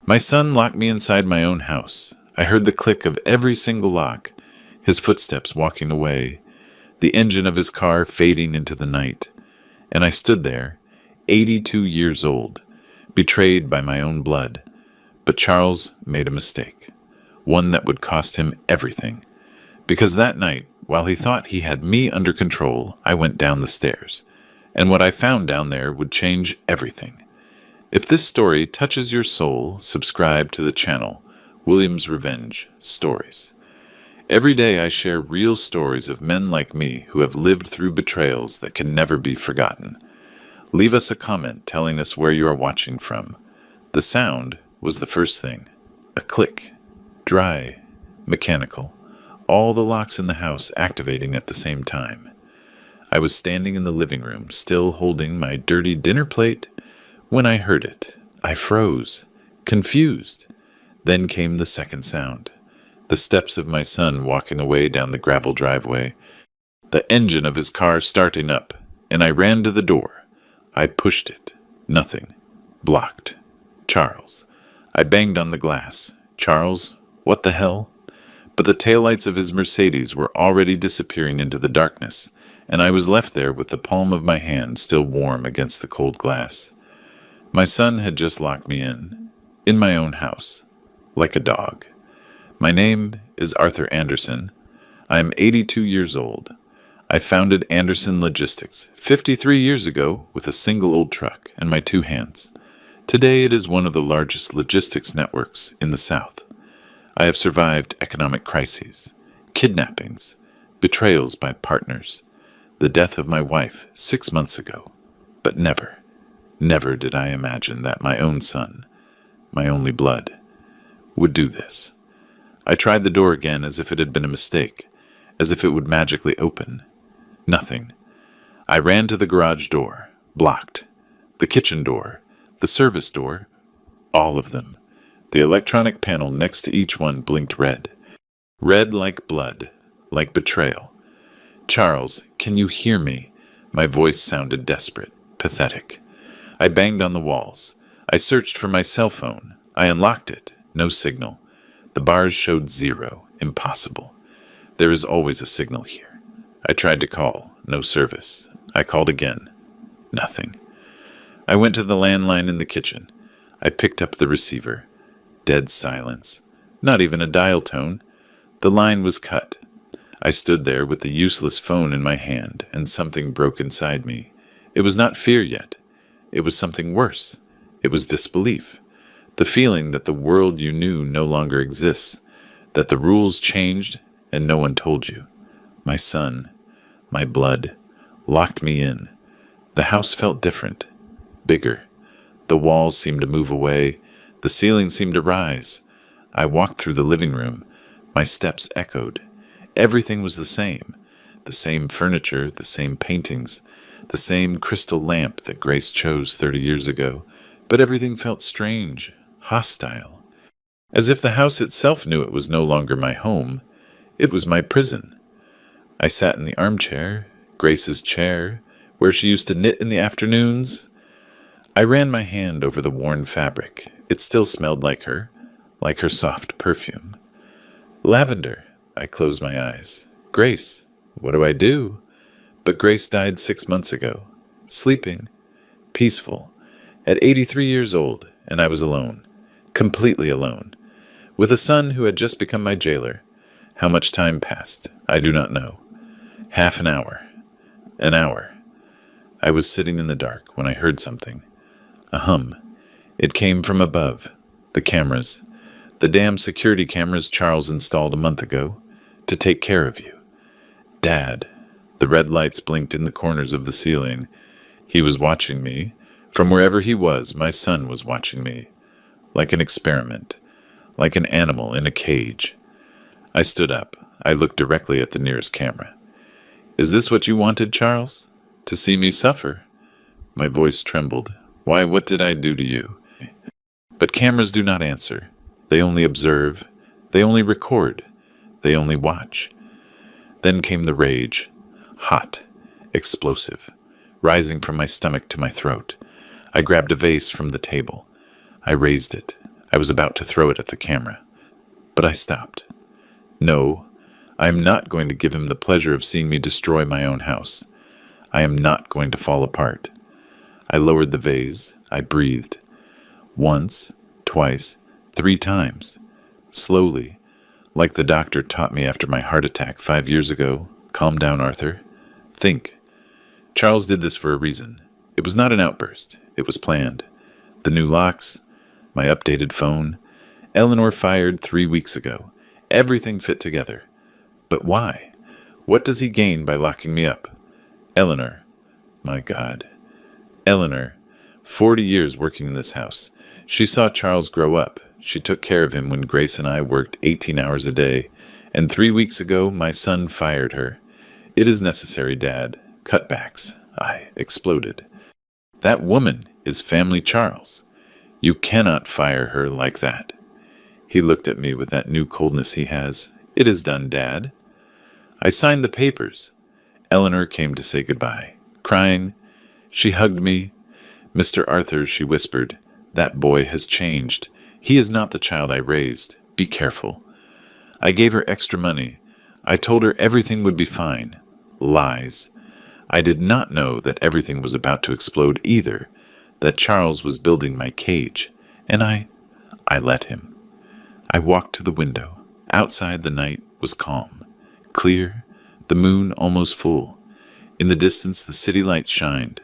My son locked me inside my own house. I heard the click of every single lock, his footsteps walking away, the engine of his car fading into the night. And I stood there, 82 years old, betrayed by my own blood. But Charles made a mistake, one that would cost him everything. Because that night, while he thought he had me under control, I went down the stairs. And what I found down there would change everything. If this story touches your soul, subscribe to the channel, William's Revenge Stories. Every day I share real stories of men like me who have lived through betrayals that can never be forgotten. Leave us a comment telling us where you are watching from. The sound was the first thing. A click. Dry. Mechanical. All the locks in the house activating at the same time. I was standing in the living room, still holding my dirty dinner plate, when I heard it. I froze, confused. Then came the second sound. The steps of my son walking away down the gravel driveway. The engine of his car starting up, and I ran to the door. I pushed it. Nothing. Blocked. Charles. I banged on the glass. Charles, what the hell? But the taillights of his Mercedes were already disappearing into the darkness, and I was left there with the palm of my hand still warm against the cold glass. My son had just locked me in my own house, like a dog. My name is Arthur Anderson. I am 82 years old. I founded Anderson Logistics 53 years ago with a single old truck and my two hands. Today it is one of the largest logistics networks in the South. I have survived economic crises, kidnappings, betrayals by partners, the death of my wife 6 months ago, but never did I imagine that my own son, my only blood, would do this. I tried the door again as if it had been a mistake, as if it would magically open. Nothing. I ran to the garage door, blocked. The kitchen door, the service door, all of them. The electronic panel next to each one blinked red. Red like blood, like betrayal. Charles, can you hear me? My voice sounded desperate, pathetic. I banged on the walls. I searched for my cell phone. I unlocked it. No signal. The bars showed 0. Impossible. There is always a signal here. I tried to call. No service. I called again. Nothing. I went to the landline in the kitchen. I picked up the receiver. Dead silence. Not even a dial tone. The line was cut. I stood there with the useless phone in my hand, and something broke inside me. It was not fear yet. It was something worse. It was disbelief. The feeling that the world you knew no longer exists, that the rules changed and no one told you. My son, my blood, locked me in. The house felt different, bigger. The walls seemed to move away. The ceiling seemed to rise. I walked through the living room. My steps echoed. Everything was the same furniture, the same paintings, the same crystal lamp that Grace chose 30 years ago, but everything felt strange, hostile, as if the house itself knew it was no longer my home. It was my prison. I sat in the armchair, Grace's chair, where she used to knit in the afternoons. I ran my hand over the worn fabric. It still smelled like her soft perfume. Lavender. I closed my eyes. Grace, what do I do? But Grace died 6 months ago. Sleeping. Peaceful. At 83 years old, and I was alone. Completely alone. With a son who had just become my jailer. How much time passed, I do not know. Half an hour. An hour. I was sitting in the dark when I heard something. A hum. It came from above. The cameras. The damn security cameras Charles installed a month ago. To take care of you. Dad. The red lights blinked in the corners of the ceiling. He was watching me. From wherever he was, my son was watching me. Like an experiment. Like an animal in a cage. I stood up. I looked directly at the nearest camera. Is this what you wanted, Charles? To see me suffer? My voice trembled. Why, what did I do to you? But cameras do not answer. They only observe. They only record. They only watch. Then came the rage. Hot. Explosive. Rising from my stomach to my throat. I grabbed a vase from the table. I raised it. I was about to throw it at the camera, but I stopped. No, I am not going to give him the pleasure of seeing me destroy my own house. I am not going to fall apart. I lowered the vase. I breathed. Once, twice, 3 times. Slowly, like the doctor taught me after my heart attack 5 years ago. Calm down, Arthur. Think. Charles did this for a reason. It was not an outburst. It was planned. The new locks, my updated phone, Eleanor fired 3 weeks ago. Everything fit together. But why? What does he gain by locking me up? Eleanor. My God. Eleanor. 40 years working in this house. She saw Charles grow up. She took care of him when Grace and I worked 18 hours a day. And 3 weeks ago, my son fired her. It is necessary, Dad. Cutbacks. I exploded. That woman is Family Charles. You cannot fire her like that. He looked at me with that new coldness he has. It is done, Dad. I signed the papers. Eleanor came to say goodbye. Crying, she hugged me. Mr. Arthur, she whispered, that boy has changed. He is not the child I raised. Be careful. I gave her extra money. I told her everything would be fine. Lies. I did not know that everything was about to explode either, that Charles was building my cage, and I let him. I walked to the window. Outside the night was calm, clear, the moon almost full. In the distance the city lights shined.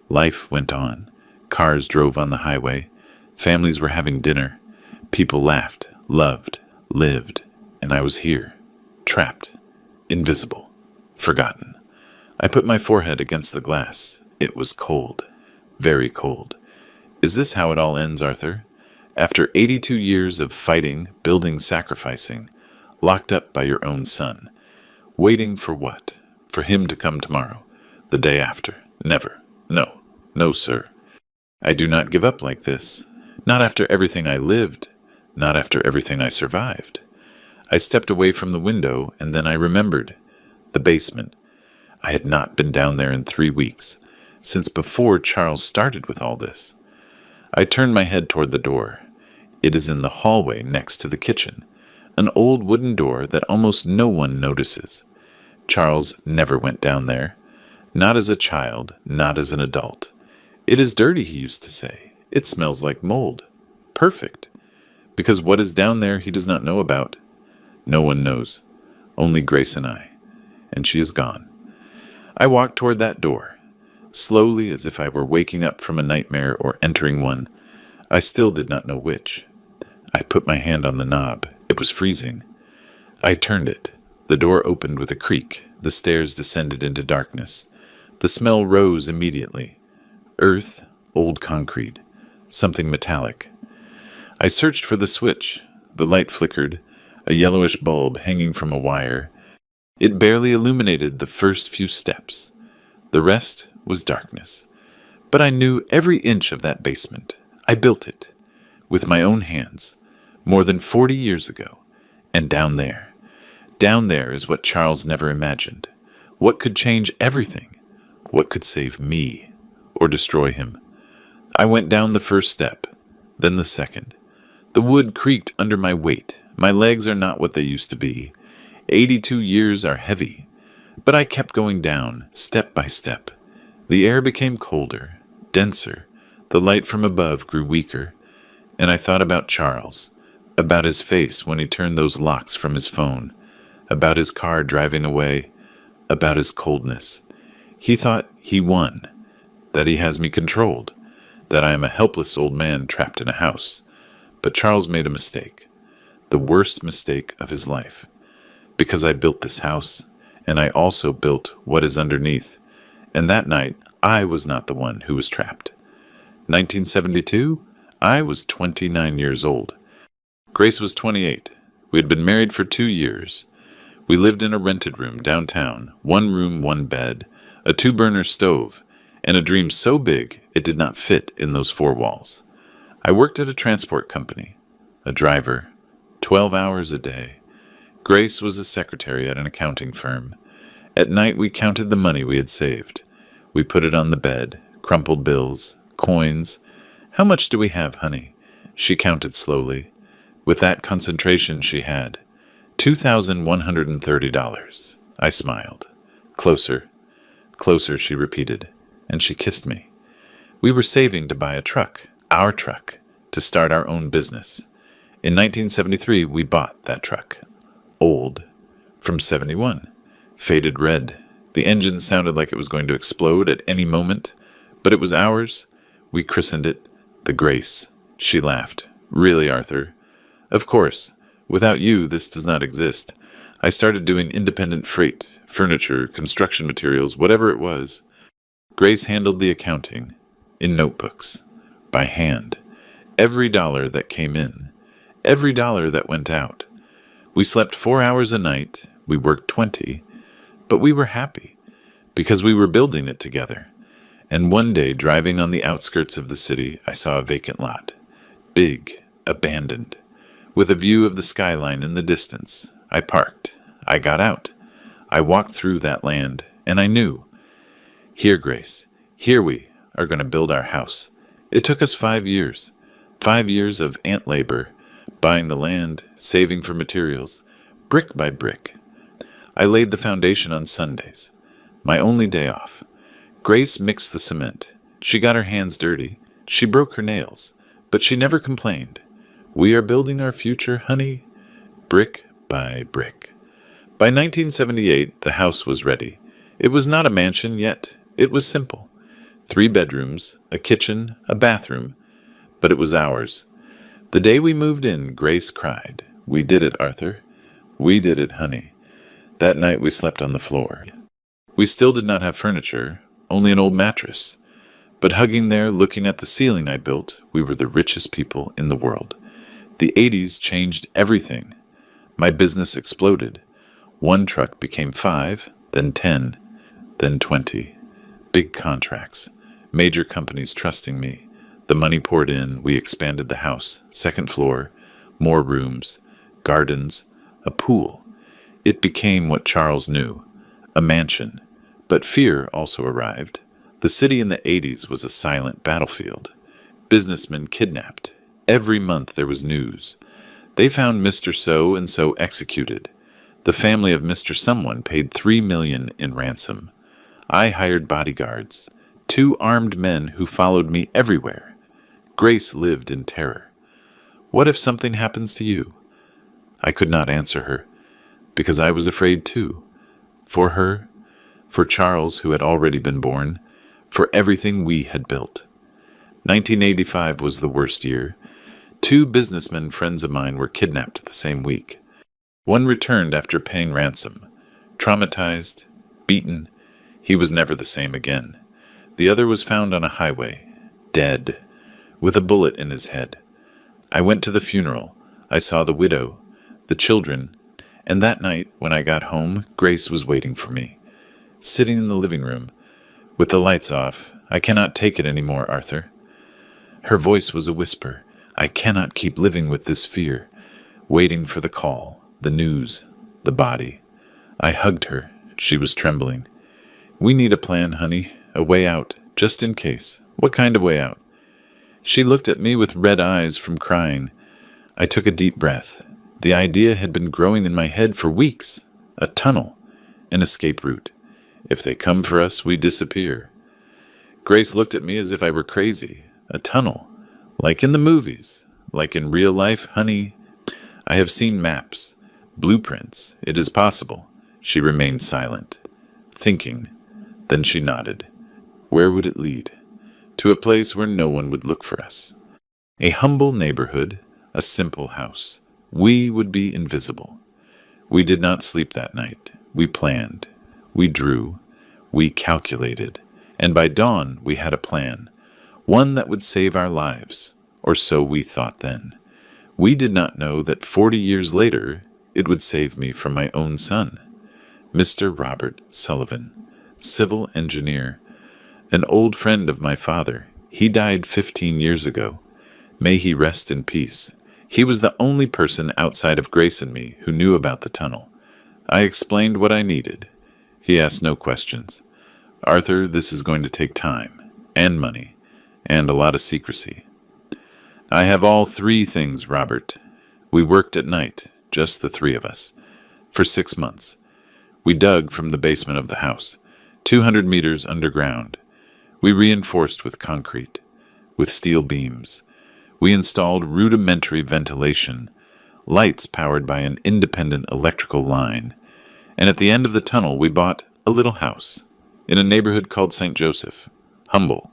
Life went on. Cars drove on the highway. Families were having dinner. People laughed, loved, lived, and I was here, trapped, invisible, forgotten. I put my forehead against the glass. It was cold, very cold. Is this how it all ends, Arthur? After 82 years of fighting, building, sacrificing, locked up by your own son. Waiting for what? For him to come tomorrow, the day after. Never. No. No, sir. I do not give up like this. Not after everything I lived. Not after everything I survived. I stepped away from the window, and then I remembered. The basement. I had not been down there in 3 weeks, since before Charles started with all this. I turned my head toward the door. It is in the hallway next to the kitchen, an old wooden door that almost no one notices. Charles never went down there. Not as a child, not as an adult. It is dirty, he used to say. It smells like mold. Perfect. Because what is down there he does not know about. No one knows. Only Grace and I. And she is gone. I walked toward that door. Slowly, as if I were waking up from a nightmare or entering one. I still did not know which. I put my hand on the knob. It was freezing. I turned it. The door opened with a creak. The stairs descended into darkness. The smell rose immediately. Earth, old concrete, something metallic. I searched for the switch. The light flickered, a yellowish bulb hanging from a wire. It barely illuminated the first few steps. The rest was darkness. But I knew every inch of that basement. I built it, with my own hands, more than 40 years ago. And down there is what Charles never imagined. What could change everything? What could save me, or destroy him? I went down the first step, then the second. The wood creaked under my weight. My legs are not what they used to be. 82 years are heavy. But I kept going down, step by step. The air became colder, denser. The light from above grew weaker. And I thought about Charles, about his face when he turned those locks from his phone, about his car driving away, about his coldness. He thought he won, that he has me controlled, that I am a helpless old man trapped in a house. But Charles made a mistake, the worst mistake of his life, because I built this house, and I also built what is underneath, and that night I was not the one who was trapped. 1972, I was 29 years old. Grace was 28. We had been married for 2 years. We lived in a rented room downtown, 1 room, 1 bed, a 2-burner stove, and a dream so big it did not fit in those 4 walls. I worked at a transport company, a driver, 12 hours a day. Grace was a secretary at an accounting firm. At night we counted the money we had saved. We put it on the bed, crumpled bills, coins. How much do we have, honey? She counted slowly. With that concentration she had. $2,130. I smiled. Closer. Closer, she repeated, and she kissed me. We were saving to buy a truck, our truck, to start our own business. In 1973, we bought that truck. Old. From 71. Faded red. The engine sounded like it was going to explode at any moment, but it was ours. We christened it the Grace. She laughed. Really, Arthur? Of course. Without you, this does not exist. I started doing independent freight, furniture, construction materials, whatever it was. Grace handled the accounting, in notebooks, by hand. Every dollar that came in, every dollar that went out. We slept 4 hours a night, we worked 20, but we were happy, because we were building it together. And one day, driving on the outskirts of the city, I saw a vacant lot. Big, abandoned, with a view of the skyline in the distance. I parked. I got out. I walked through that land, and I knew. Here, Grace, here we are going to build our house. It took us 5 years. 5 years of ant labor, buying the land, saving for materials, brick by brick. I laid the foundation on Sundays, my only day off. Grace mixed the cement. She got her hands dirty. She broke her nails, but she never complained. We are building our future, honey, brick by brick. By 1978, the house was ready. It was not a mansion yet. It was simple. 3 bedrooms, a kitchen, a bathroom, but it was ours. The day we moved in, Grace cried. We did it, Arthur. We did it, honey. That night we slept on the floor. We still did not have furniture, only an old mattress. But hugging there, looking at the ceiling I built, we were the richest people in the world. The 80s changed everything. My business exploded. 1 truck became 5, then 10, then 20. Big contracts. Major companies trusting me. The money poured in. We expanded the house. 2nd floor. More rooms. Gardens. A pool. It became what Charles knew. A mansion. But fear also arrived. The city in the 80s was a silent battlefield. Businessmen kidnapped. Every month there was news. They found Mr. So-and-so executed. The family of Mr. Someone paid $3 million in ransom. I hired bodyguards, 2 armed men who followed me everywhere. Grace lived in terror. What if something happens to you? I could not answer her, because I was afraid too. For her, for Charles, who had already been born, for everything we had built. 1985 was the worst year. 2 businessmen friends of mine were kidnapped the same week. One returned after paying ransom. Traumatized, beaten, he was never the same again. The other was found on a highway, dead, with a bullet in his head. I went to the funeral. I saw the widow, the children, and that night, when I got home, Grace was waiting for me, sitting in the living room, with the lights off. I cannot take it anymore, Arthur. Her voice was a whisper. I cannot keep living with this fear, waiting for the call, the news, the body. I hugged her. She was trembling. We need a plan, honey, a way out, just in case. What kind of way out? She looked at me with red eyes from crying. I took a deep breath. The idea had been growing in my head for weeks. A tunnel, an escape route. If they come for us, we disappear. Grace looked at me as if I were crazy. A tunnel. Like in the movies. Like in real life, honey. I have seen maps. Blueprints. It is possible. She remained silent. Thinking. Then she nodded. Where would it lead? To a place where no one would look for us. A humble neighborhood. A simple house. We would be invisible. We did not sleep that night. We planned. We drew. We calculated. And by dawn, we had a plan. One that would save our lives. Or so we thought then. We did not know that 40 years later, it would save me from my own son. Mr. Robert Sullivan, civil engineer, an old friend of my father. He died 15 years ago. May he rest in peace. He was the only person outside of Grace and me who knew about the tunnel. I explained what I needed. He asked no questions. Arthur, this is going to take time, and money, and a lot of secrecy. I have all three things, Robert. We worked at night, just the three of us, for 6 months. We dug from the basement of the house, 200 meters underground. We reinforced with concrete, with steel beams. We installed rudimentary ventilation, lights powered by an independent electrical line. And at the end of the tunnel, we bought a little house in a neighborhood called St. Joseph. Humble,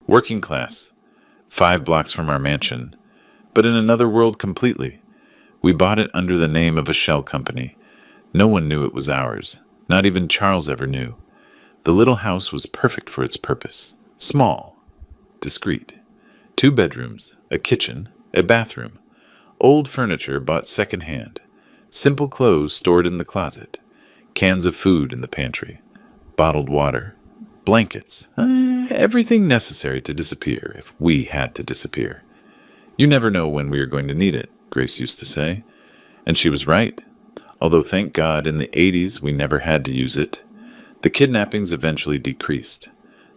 working class, 5 blocks from our mansion, but in another world completely. We bought it under the name of a shell company. No one knew it was ours. Not even Charles ever knew. The little house was perfect for its purpose. Small, discreet. 2 bedrooms, a kitchen, a bathroom. Old furniture bought second-hand. Simple clothes stored in the closet. Cans of food in the pantry. Bottled water. Blankets. Everything necessary to disappear if we had to disappear. You never know when we are going to need it, Grace used to say. And she was right. Although thank God in the 80s we never had to use it. The kidnappings eventually decreased.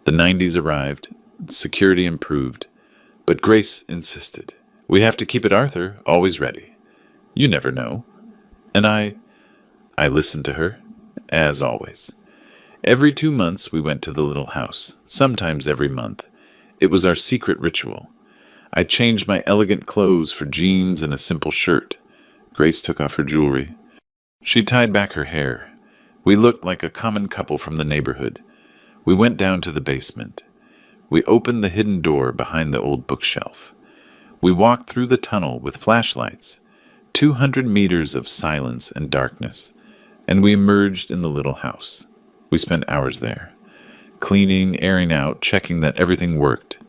The 90s arrived. Security improved. But Grace insisted. We have to keep it, Arthur, always ready. You never know. And I listened to her, as always. Every 2 months we went to the little house, sometimes every month. It was our secret ritual. I changed my elegant clothes for jeans and a simple shirt. Grace took off her jewelry. She tied back her hair. We looked like a common couple from the neighborhood. We went down to the basement. We opened the hidden door behind the old bookshelf. We walked through the tunnel with flashlights, 200 meters of silence and darkness, and we emerged in the little house. We spent hours there, cleaning, airing out, checking that everything worked,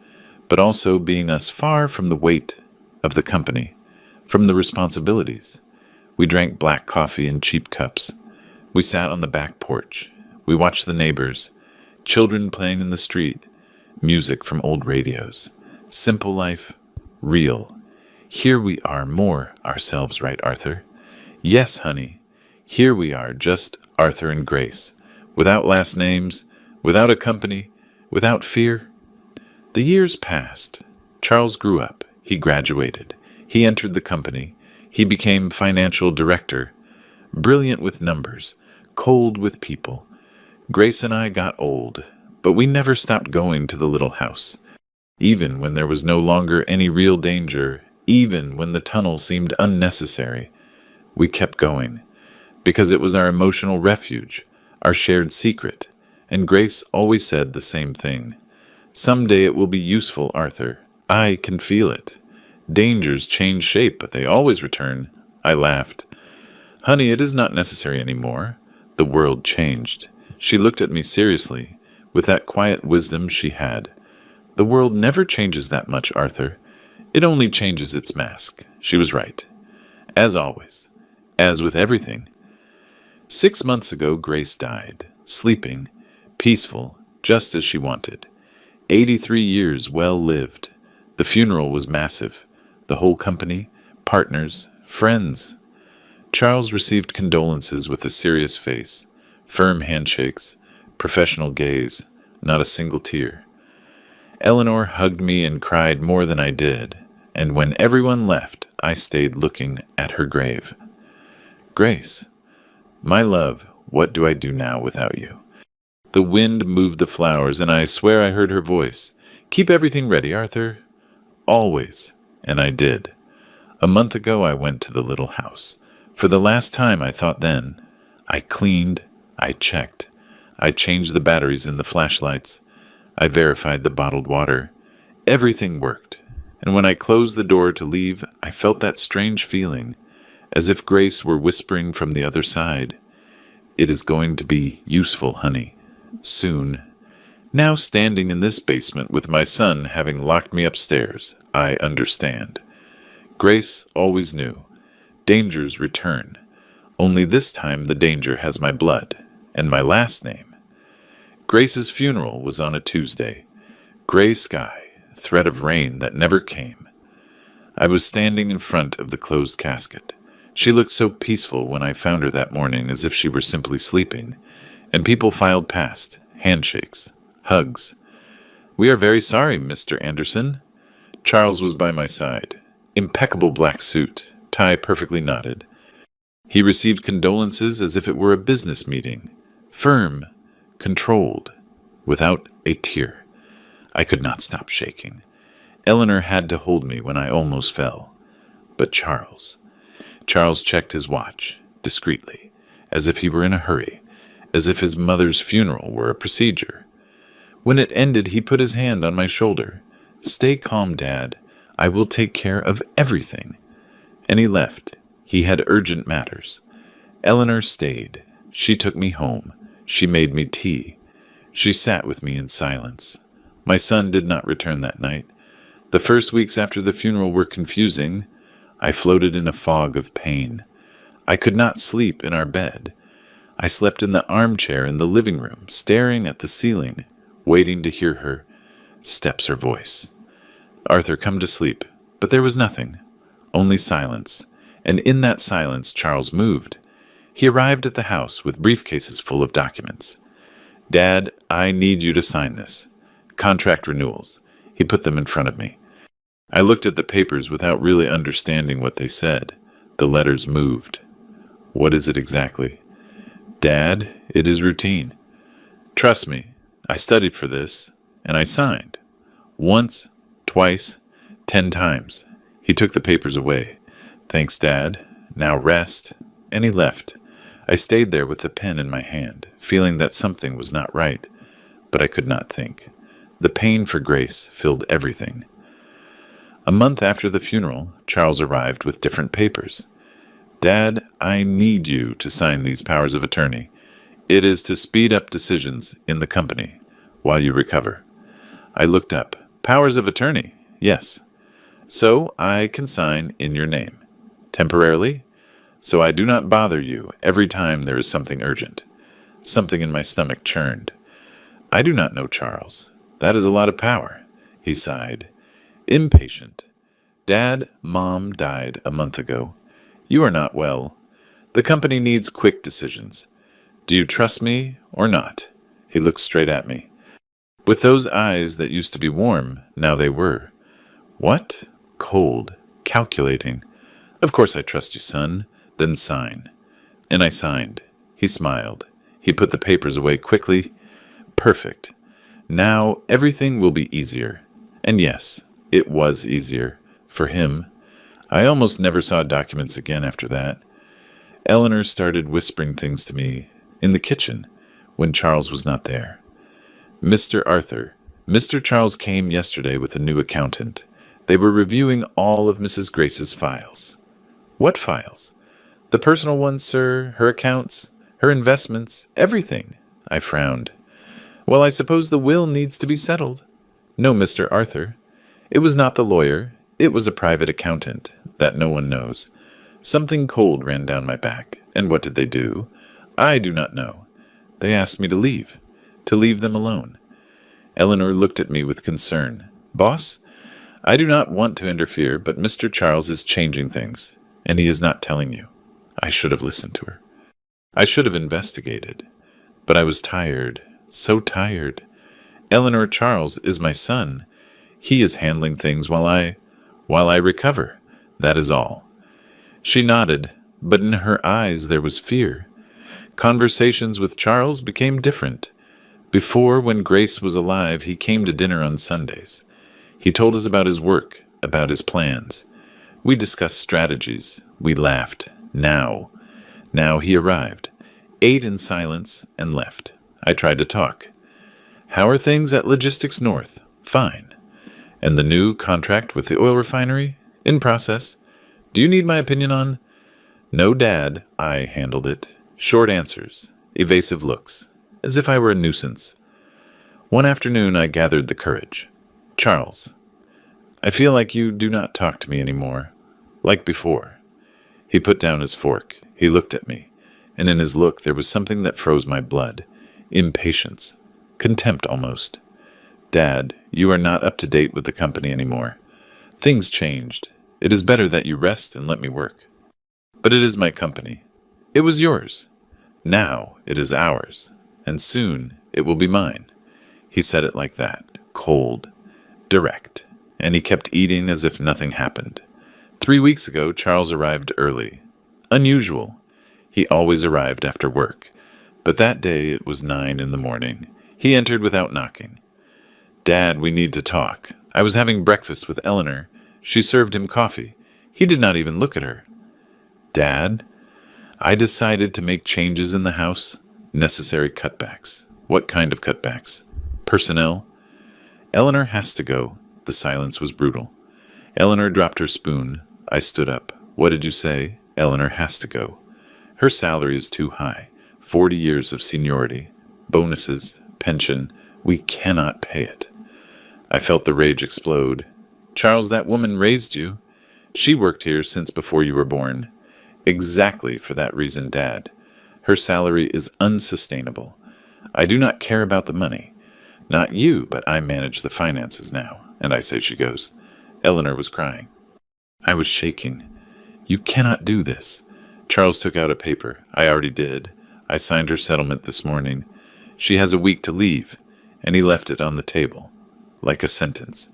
but also being us far from the weight of the company, from the responsibilities. We drank black coffee in cheap cups. We sat on the back porch. We watched the neighbors, children playing in the street, music from old radios. Simple life, real. Here we are, more ourselves, right, Arthur? Yes, honey. Here we are, just Arthur and Grace. Without last names, without a company, without fear. The years passed. Charles grew up. He graduated. He entered the company. He became financial director. Brilliant with numbers, cold with people. Grace and I got old, but we never stopped going to the little house. Even when there was no longer any real danger, even when the tunnel seemed unnecessary, we kept going, because it was our emotional refuge, our shared secret, and Grace always said the same thing. Someday it will be useful, Arthur. I can feel it. Dangers change shape, but they always return. I laughed. Honey, it is not necessary anymore. The world changed. She looked at me seriously, with that quiet wisdom she had. The world never changes that much, Arthur. It only changes its mask. She was right. As always. As with everything. 6 months ago, Grace died, sleeping, peaceful, just as she wanted. 83 years well lived. The funeral was massive. The whole company, partners, friends. Charles received condolences with a serious face, firm handshakes, professional gaze, not a single tear. Eleanor hugged me and cried more than I did, and when everyone left, I stayed looking at her grave. Grace, my love, what do I do now without you? The wind moved the flowers, and I swear I heard her voice. Keep everything ready, Arthur. Always. And I did. A month ago I went to the little house. For the last time, I thought then. I cleaned. I checked. I changed the batteries in the flashlights. I verified the bottled water. Everything worked. And when I closed the door to leave, I felt that strange feeling, as if Grace were whispering from the other side. It is going to be useful, honey. Soon. Now standing in this basement with my son having locked me upstairs, I understand. Grace always knew. Dangers return. Only this time the danger has my blood, and my last name. Grace's funeral was on a Tuesday. Gray sky, threat of rain that never came. I was standing in front of the closed casket. She looked so peaceful when I found her that morning, as if she were simply sleeping, and people filed past, handshakes, hugs. We are very sorry, Mr. Anderson. Charles was by my side. Impeccable black suit, tie perfectly knotted. He received condolences as if it were a business meeting. Firm, controlled, without a tear. I could not stop shaking. Eleanor had to hold me when I almost fell. But Charles checked his watch, discreetly, as if he were in a hurry, as if his mother's funeral were a procedure. When it ended, he put his hand on my shoulder. "Stay calm, Dad. I will take care of everything." And he left. He had urgent matters. Eleanor stayed. She took me home. She made me tea. She sat with me in silence. My son did not return that night. The first weeks after the funeral were confusing. I floated in a fog of pain. I could not sleep in our bed. I slept in the armchair in the living room, staring at the ceiling, waiting to hear her steps or voice. "Arthur, come to sleep." But there was nothing, only silence. And in that silence, Charles moved. He arrived at the house with briefcases full of documents. "Dad, I need you to sign this. Contract renewals." He put them in front of me. I looked at the papers without really understanding what they said. The letters moved. "What is it exactly?" "Dad, it is routine. Trust me, I studied for this, and I signed. Once, twice, 10 times. He took the papers away. "Thanks, Dad. Now rest." And he left. I stayed there with the pen in my hand, feeling that something was not right, but I could not think. The pain for Grace filled everything. A month after the funeral, Charles arrived with different papers. "Dad, I need you to sign these powers of attorney. It is to speed up decisions in the company while you recover." I looked up. "Powers of attorney? Yes. So I can sign in your name. Temporarily? So I do not bother you every time there is something urgent." Something in my stomach churned. "I do not know, Charles. That is a lot of power." He sighed. "Impatient. Dad, Mom died a month ago. You are not well. The company needs quick decisions. Do you trust me or not?" He looked straight at me. With those eyes that used to be warm, now they were. What? Cold. Calculating. "Of course I trust you, son. Then sign." And I signed. He smiled. He put the papers away quickly. "Perfect. Now everything will be easier." And yes, it was easier. For him. I almost never saw documents again after that. Eleanor started whispering things to me in the kitchen when Charles was not there. "Mr. Arthur, Mr. Charles came yesterday with a new accountant. They were reviewing all of Mrs. Grace's files." "What files?" "The personal ones, sir, her accounts, her investments, everything." I frowned. "Well, I suppose the will needs to be settled." "No, Mr. Arthur. It was not the lawyer. It was a private accountant that no one knows." Something cold ran down my back. And what did they do? I do not know. They asked me to leave them alone. Eleanor looked at me with concern. "Boss, I do not want to interfere, but Mr. Charles is changing things, and he is not telling you." I should have listened to her. I should have investigated. But I was tired, so tired. Eleanor, Charles is my son. He is handling things while I recover. That is all. She nodded, but in her eyes there was fear. Conversations with Charles became different. Before, when Grace was alive, he came to dinner on Sundays. He told us about his work, about his plans. We discussed strategies. We laughed. Now he arrived, ate in silence, and left. I tried to talk. "How are things at Logistics North?" "Fine." "And the new contract with the oil refinery?" "In process." "Do you need my opinion on—" "No, Dad. I handled it." Short answers, evasive looks, as if I were a nuisance. One afternoon I gathered the courage. "Charles, I feel like you do not talk to me anymore, like before." He put down his fork. He looked at me, and in his look there was something that froze my blood. Impatience. Contempt almost. "Dad, you are not up to date with the company anymore. Things changed. It is better that you rest and let me work." "But it is my company. It was yours. Now it is ours, and soon it will be mine." He said it like that, cold, direct. and he kept eating as if nothing happened. 3 weeks ago, Charles arrived early. Unusual. He always arrived after work. But that day it was 9 in the morning. He entered without knocking. "Dad, we need to talk. I was having breakfast with Eleanor. She served him coffee. He did not even look at her." "Dad, I decided to make changes in the house. Necessary cutbacks." "What kind of cutbacks?" "Personnel." "Eleanor has to go." The silence was brutal. Eleanor dropped her spoon. I stood up. "What did you say?" "Eleanor has to go. Her salary is too high. 40 years of seniority. Bonuses, pension. We cannot pay it." I felt the rage explode. "Charles, that woman raised you. She worked here since before you were born." "Exactly for that reason, Dad. Her salary is unsustainable. I do not care about the money. Not you, but I manage the finances now." And I say she goes. Eleanor was crying. I was shaking. "You cannot do this." Charles took out a paper. "I already did. I signed her settlement this morning. She has a week to leave." And he left it on the table, like a sentence.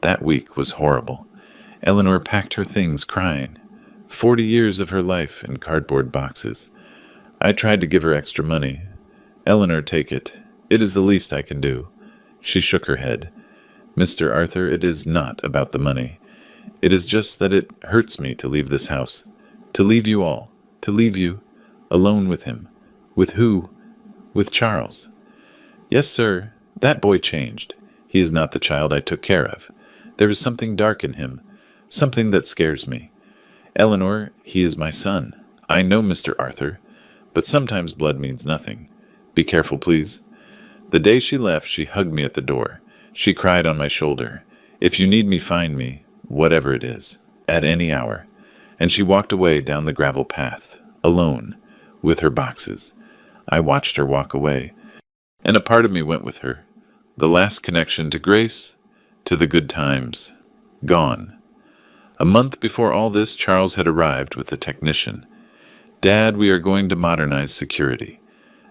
That week was horrible. Eleanor packed her things, crying. 40 years of her life in cardboard boxes. I tried to give her extra money. "Eleanor, take it. It is the least I can do." She shook her head. "Mr. Arthur, it is not about the money. It is just that it hurts me to leave this house. To leave you all. To leave you. Alone with him." "With who?" "With Charles." "Yes, sir. That boy changed. He is not the child I took care of. There is something dark in him. Something that scares me. Eleanor, he is my son. I know, Mr. Arthur. But sometimes blood means nothing. Be careful, please." The day she left, she hugged me at the door. She cried on my shoulder. "If you need me, find me, whatever it is, at any hour." And she walked away down the gravel path, alone, with her boxes. I watched her walk away, and a part of me went with her. The last connection to Grace, to the good times, gone. A month before all this, Charles had arrived with a technician. "Dad, we are going to modernize security.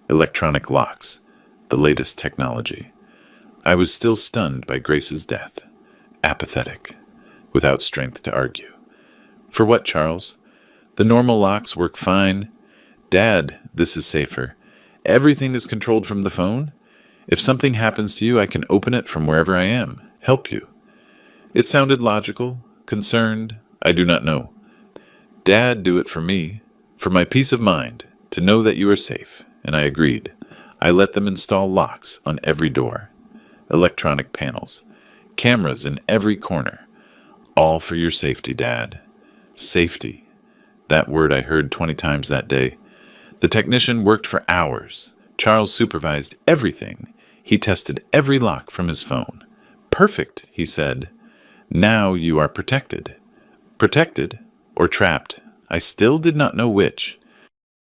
Electronic locks, the latest technology." I was still stunned by Grace's death, apathetic, without strength to argue. "For what, Charles? The normal locks work fine." "Dad, this is safer. Everything is controlled from the phone. If something happens to you, I can open it from wherever I am, help you." It sounded logical, concerned, I do not know. "Dad, do it for me, for my peace of mind, to know that you are safe." And I agreed. I let them install locks on every door, electronic panels, cameras in every corner. "All for your safety, Dad." Safety. That word I heard 20 times that day. The technician worked for hours. Charles supervised everything. He tested every lock from his phone. "Perfect," he said. "Now you are protected." Protected or trapped? I still did not know which.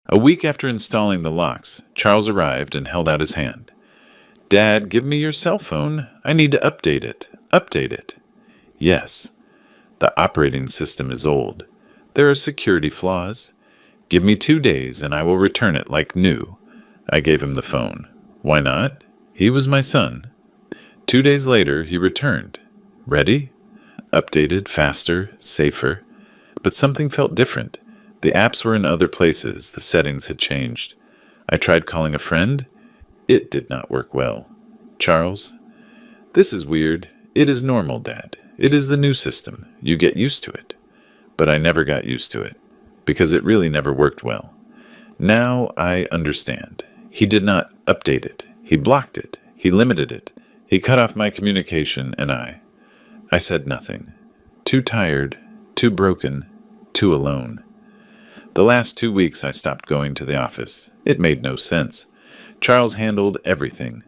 A week after installing the locks, Charles arrived and held out his hand. "Dad, give me your cell phone. I need to update it." "Update it?" "Yes. The operating system is old. There are security flaws. Give me 2 days and I will return it like new." I gave him the phone. Why not? He was my son. 2 days later, he returned. Ready? Updated, faster, safer. But something felt different. The apps were in other places. The settings had changed. I tried calling a friend. It did not work well. "Charles, this is weird. It is normal, Dad. It is the new system. You get used to it." But I never got used to it, because it really never worked well. Now I understand. He did not update it. He blocked it. He limited it. He cut off my communication, and I said nothing. Too tired, too broken, too alone. The last 2 weeks I stopped going to the office. It made no sense. Charles handled everything.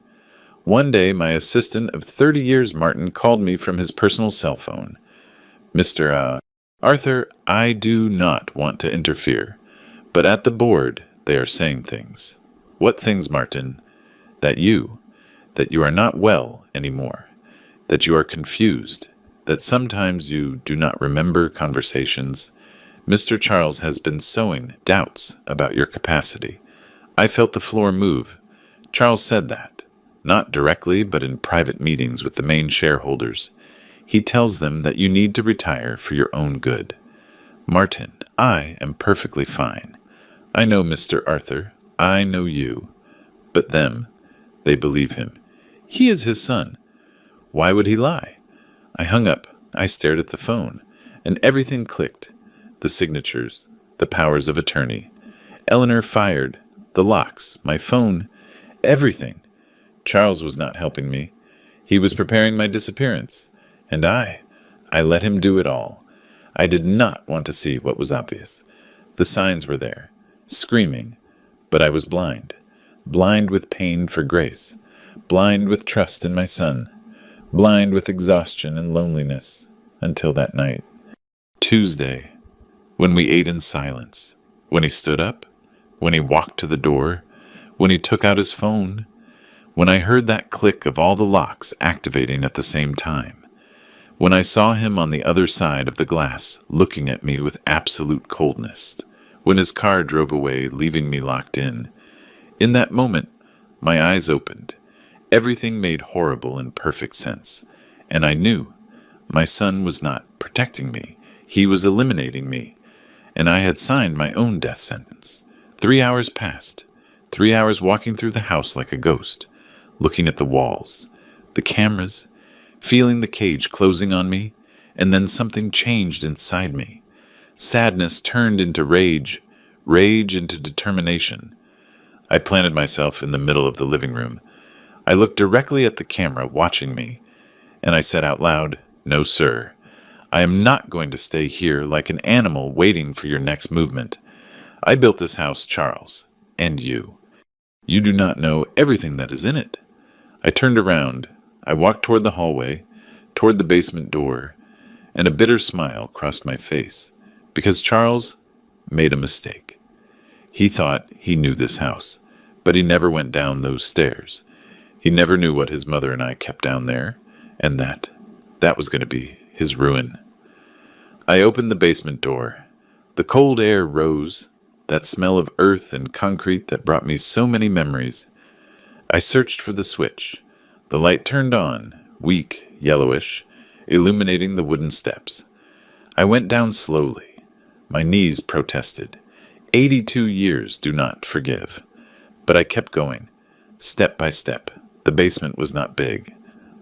One day my assistant of 30 years, Martin, called me from his personal cell phone. "Mr. Arthur, I do not want to interfere, but at the board they are saying things." "What things, Martin?" That you are not well anymore, that you are confused, that sometimes you do not remember conversations. Mr. Charles has been sowing doubts about your capacity. I felt the floor move. Charles said that, not directly, but in private meetings with the main shareholders. He tells them that you need to retire for your own good. Martin, I am perfectly fine. I know Mr. Arthur. I know you. But them, they believe him. He is his son. Why would he lie? I hung up. I stared at the phone, and everything clicked. The signatures, the powers of attorney. Eleanor fired, the locks, my phone, everything. Charles was not helping me. He was preparing my disappearance. And I let him do it all. I did not want to see what was obvious. The signs were there, screaming, but I was blind. Blind with pain for Grace. Blind with trust in my son. Blind with exhaustion and loneliness. Until that night. Tuesday, when we ate in silence. When he stood up. When he walked to the door. When he took out his phone. When I heard that click of all the locks activating at the same time. When I saw him on the other side of the glass, looking at me with absolute coldness. When his car drove away, leaving me locked in. In that moment, my eyes opened. Everything made horrible and perfect sense. And I knew my son was not protecting me. He was eliminating me. And I had signed my own death sentence. 3 hours passed. 3 hours walking through the house like a ghost. Looking at the walls, the cameras, feeling the cage closing on me, and then something changed inside me. Sadness turned into rage, rage into determination. I planted myself in the middle of the living room. I looked directly at the camera watching me, and I said out loud, "No, sir. I am not going to stay here like an animal waiting for your next movement. I built this house, Charles, and you. You do not know everything that is in it." I turned around. I walked toward the hallway, toward the basement door, and a bitter smile crossed my face, because Charles made a mistake. He thought he knew this house, but he never went down those stairs. He never knew what his mother and I kept down there, and that was going to be his ruin. I opened the basement door. The cold air rose, that smell of earth and concrete that brought me so many memories. I searched for the switch. The light turned on, weak, yellowish, illuminating the wooden steps. I went down slowly. My knees protested. 82 years do not forgive. But I kept going, step by step. The basement was not big.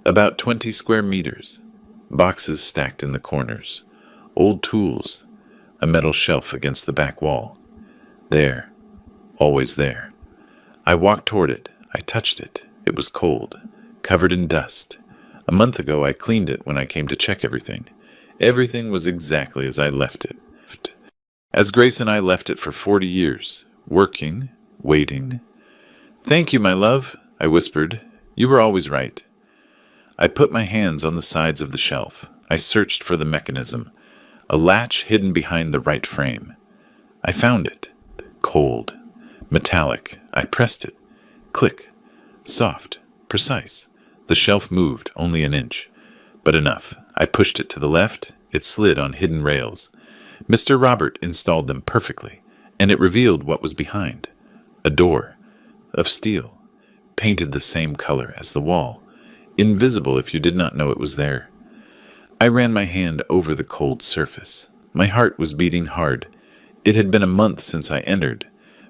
About 20 square meters. Boxes stacked in the corners. Old tools. A metal shelf against the back wall. There. Always there. I walked toward it. I touched it. It was cold, covered in dust. A month ago I cleaned it when I came to check everything. Everything was exactly as I left it. As Grace and I left it for 40 years, working, waiting. "Thank you, my love," I whispered. "You were always right." I put my hands on the sides of the shelf. I searched for the mechanism, a latch hidden behind the right frame. I found it. Cold, metallic. I pressed it. Click. Soft. Precise. The shelf moved only an inch. But enough. I pushed it to the left. It slid on hidden rails. Mr. Robert installed them perfectly, and it revealed what was behind. A door. Of steel. Painted the same color as the wall. Invisible if you did not know it was there. I ran my hand over the cold surface. My heart was beating hard. It had been a month since I entered,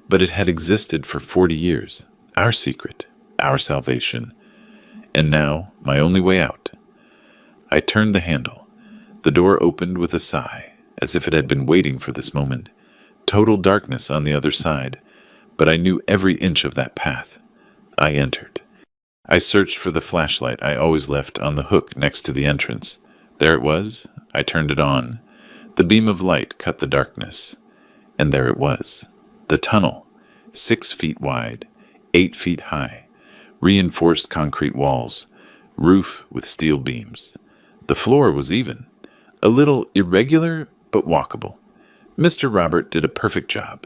but it had existed for 40 years. Our secret, our salvation, and now my only way out. I turned the handle. The door opened with a sigh, as if it had been waiting for this moment. Total darkness on the other side, but I knew every inch of that path. I entered. I searched for the flashlight I always left on the hook next to the entrance. There it was. I turned it on. The beam of light cut the darkness. And there it was. The tunnel, 6 feet wide. 8 feet high, reinforced concrete walls, roof with steel beams. The floor was even, a little irregular but walkable. Mr. Robert did a perfect job.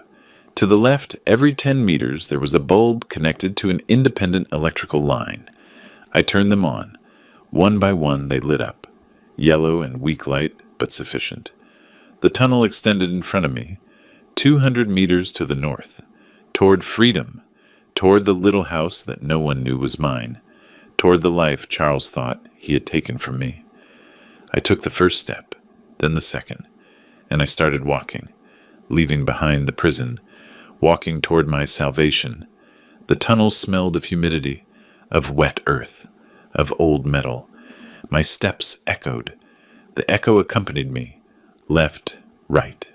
To the left, every 10 meters, there was a bulb connected to an independent electrical line. I turned them on. One by one, they lit up. Yellow and weak light, but sufficient. The tunnel extended in front of me, 200 meters to the north, toward freedom, toward the little house that no one knew was mine, toward the life Charles thought he had taken from me. I took the first step, then the second, and I started walking, leaving behind the prison, walking toward my salvation. The tunnel smelled of humidity, of wet earth, of old metal. My steps echoed. The echo accompanied me. Left, right,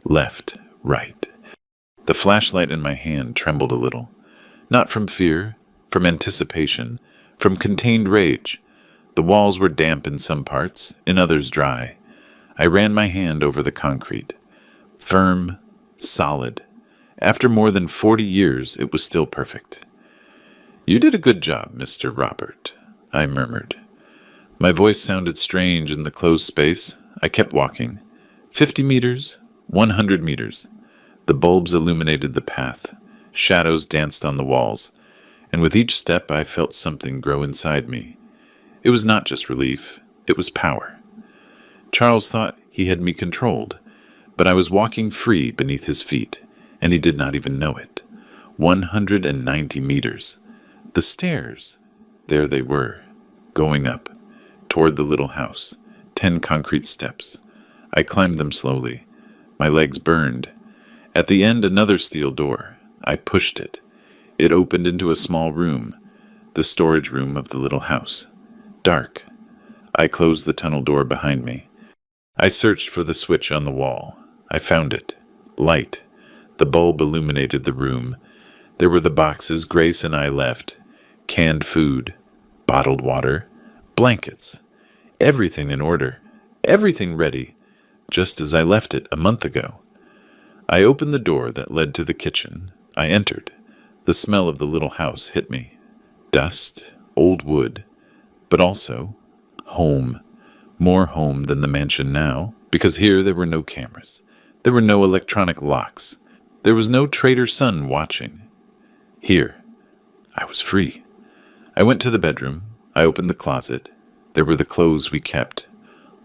left, right. The flashlight in my hand trembled a little. Not from fear, from anticipation, from contained rage. The walls were damp in some parts, in others dry. I ran my hand over the concrete. Firm, solid. After more than 40 years, it was still perfect. "You did a good job, Mr. Robert," I murmured. My voice sounded strange in the closed space. I kept walking. 50 meters, 100 meters. The bulbs illuminated the path. Shadows danced on the walls. And with each step, I felt something grow inside me. It was not just relief. It was power. Charles thought he had me controlled, but I was walking free beneath his feet, and he did not even know it. 190 meters. The stairs. There they were, going up, toward the little house. 10 concrete steps. I climbed them slowly. My legs burned. At the end, another steel door. I pushed it. It opened into a small room, the storage room of the little house. Dark. I closed the tunnel door behind me. I searched for the switch on the wall. I found it. Light. The bulb illuminated the room. There were the boxes Grace and I left. Canned food. Bottled water. Blankets. Everything in order. Everything ready. Just as I left it a month ago. I opened the door that led to the kitchen. I entered. The smell of the little house hit me. Dust. Old wood. But also home. More home than the mansion now, because here there were no cameras. There were no electronic locks. There was no traitor son watching. Here, I was free. I went to the bedroom. I opened the closet. There were the clothes we kept.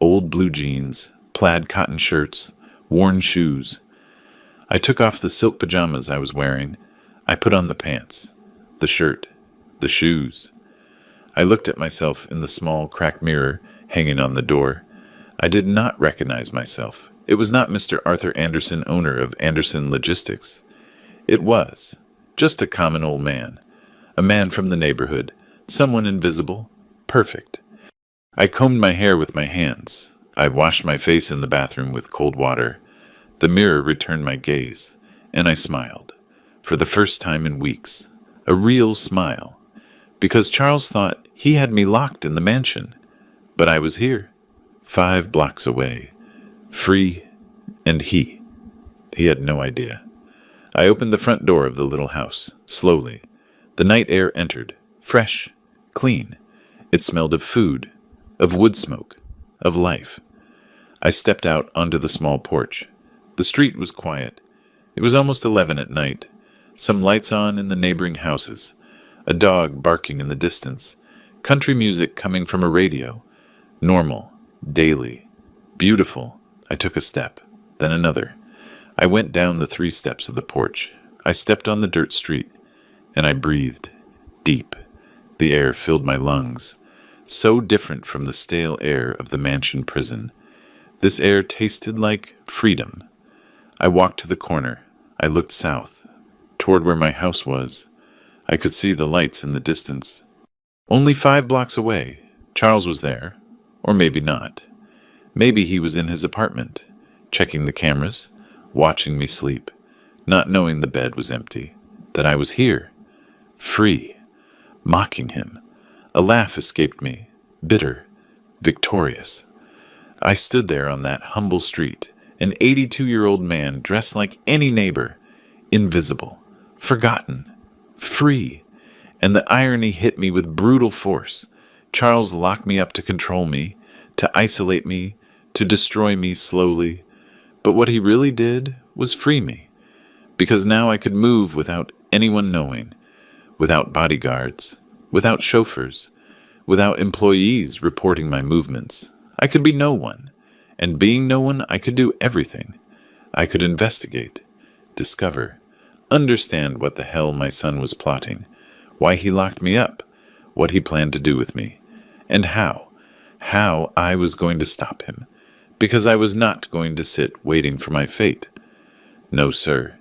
Old blue jeans, plaid cotton shirts, worn shoes. I took off the silk pajamas I was wearing. I put on the pants, the shirt, the shoes. I looked at myself in the small cracked mirror hanging on the door. I did not recognize myself. It was not Mr. Arthur Anderson, owner of Anderson Logistics. It was just a common old man, a man from the neighborhood, someone invisible, perfect. I combed my hair with my hands. I washed my face in the bathroom with cold water. The mirror returned my gaze, and I smiled, for the first time in weeks, a real smile. Because Charles thought he had me locked in the mansion. But I was here, 5 blocks away, free, and he had no idea. I opened the front door of the little house, slowly. The night air entered, fresh, clean. It smelled of food, of wood smoke, of life. I stepped out onto the small porch. The street was quiet. It was almost 11 at night. Some lights on in the neighboring houses. A dog barking in the distance. Country music coming from a radio. Normal. Daily. Beautiful. I took a step. Then another. I went down the 3 steps of the porch. I stepped on the dirt street. And I breathed. Deep. The air filled my lungs. So different from the stale air of the mansion prison. This air tasted like freedom. I walked to the corner. I looked south, toward where my house was. I could see the lights in the distance. Only 5 blocks away, Charles was there, or maybe not. Maybe he was in his apartment, checking the cameras, watching me sleep, not knowing the bed was empty, that I was here, free, mocking him. A laugh escaped me, bitter, victorious. I stood there on that humble street, an 82-year-old man dressed like any neighbor, invisible, forgotten, free. And the irony hit me with brutal force. Charles locked me up to control me, to isolate me, to destroy me slowly. But what he really did was free me, because now I could move without anyone knowing, without bodyguards, without chauffeurs, without employees reporting my movements. I could be no one, and being no one, I could do everything. I could investigate, discover, understand what the hell my son was plotting, why he locked me up, what he planned to do with me, and how how I was going to stop him, because I was not going to sit waiting for my fate. No, sir.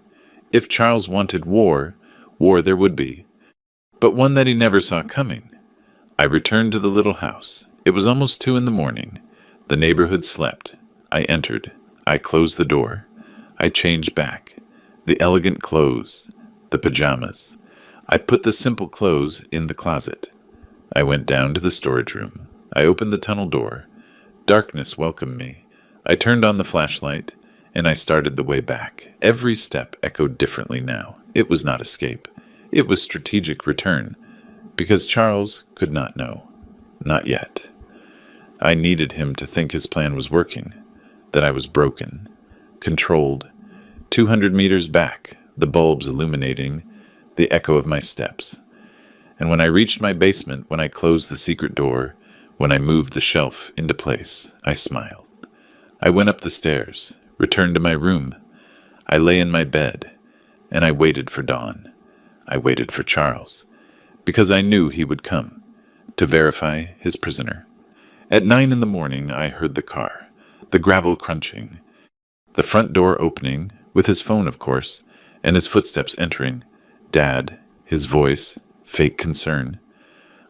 If Charles wanted war, war there would be, but one that he never saw coming. I returned to the little house. It was almost 2 a.m. The neighborhood slept. I entered. I closed the door. I changed back. The elegant clothes. The pajamas. I put the simple clothes in the closet. I went down to the storage room. I opened the tunnel door. Darkness welcomed me. I turned on the flashlight, and I started the way back. Every step echoed differently now. It was not escape. It was strategic return, because Charles could not know. Not yet. I needed him to think his plan was working, that I was broken, controlled. 200 meters back, the bulbs illuminating the echo of my steps. And when I reached my basement, when I closed the secret door, when I moved the shelf into place, I smiled. I went up the stairs, returned to my room. I lay in my bed, and I waited for dawn. I waited for Charles, because I knew he would come to verify his prisoner. At 9 a.m, I heard the car, the gravel crunching, the front door opening, with his phone, of course, and his footsteps entering. Dad, his voice, fake concern.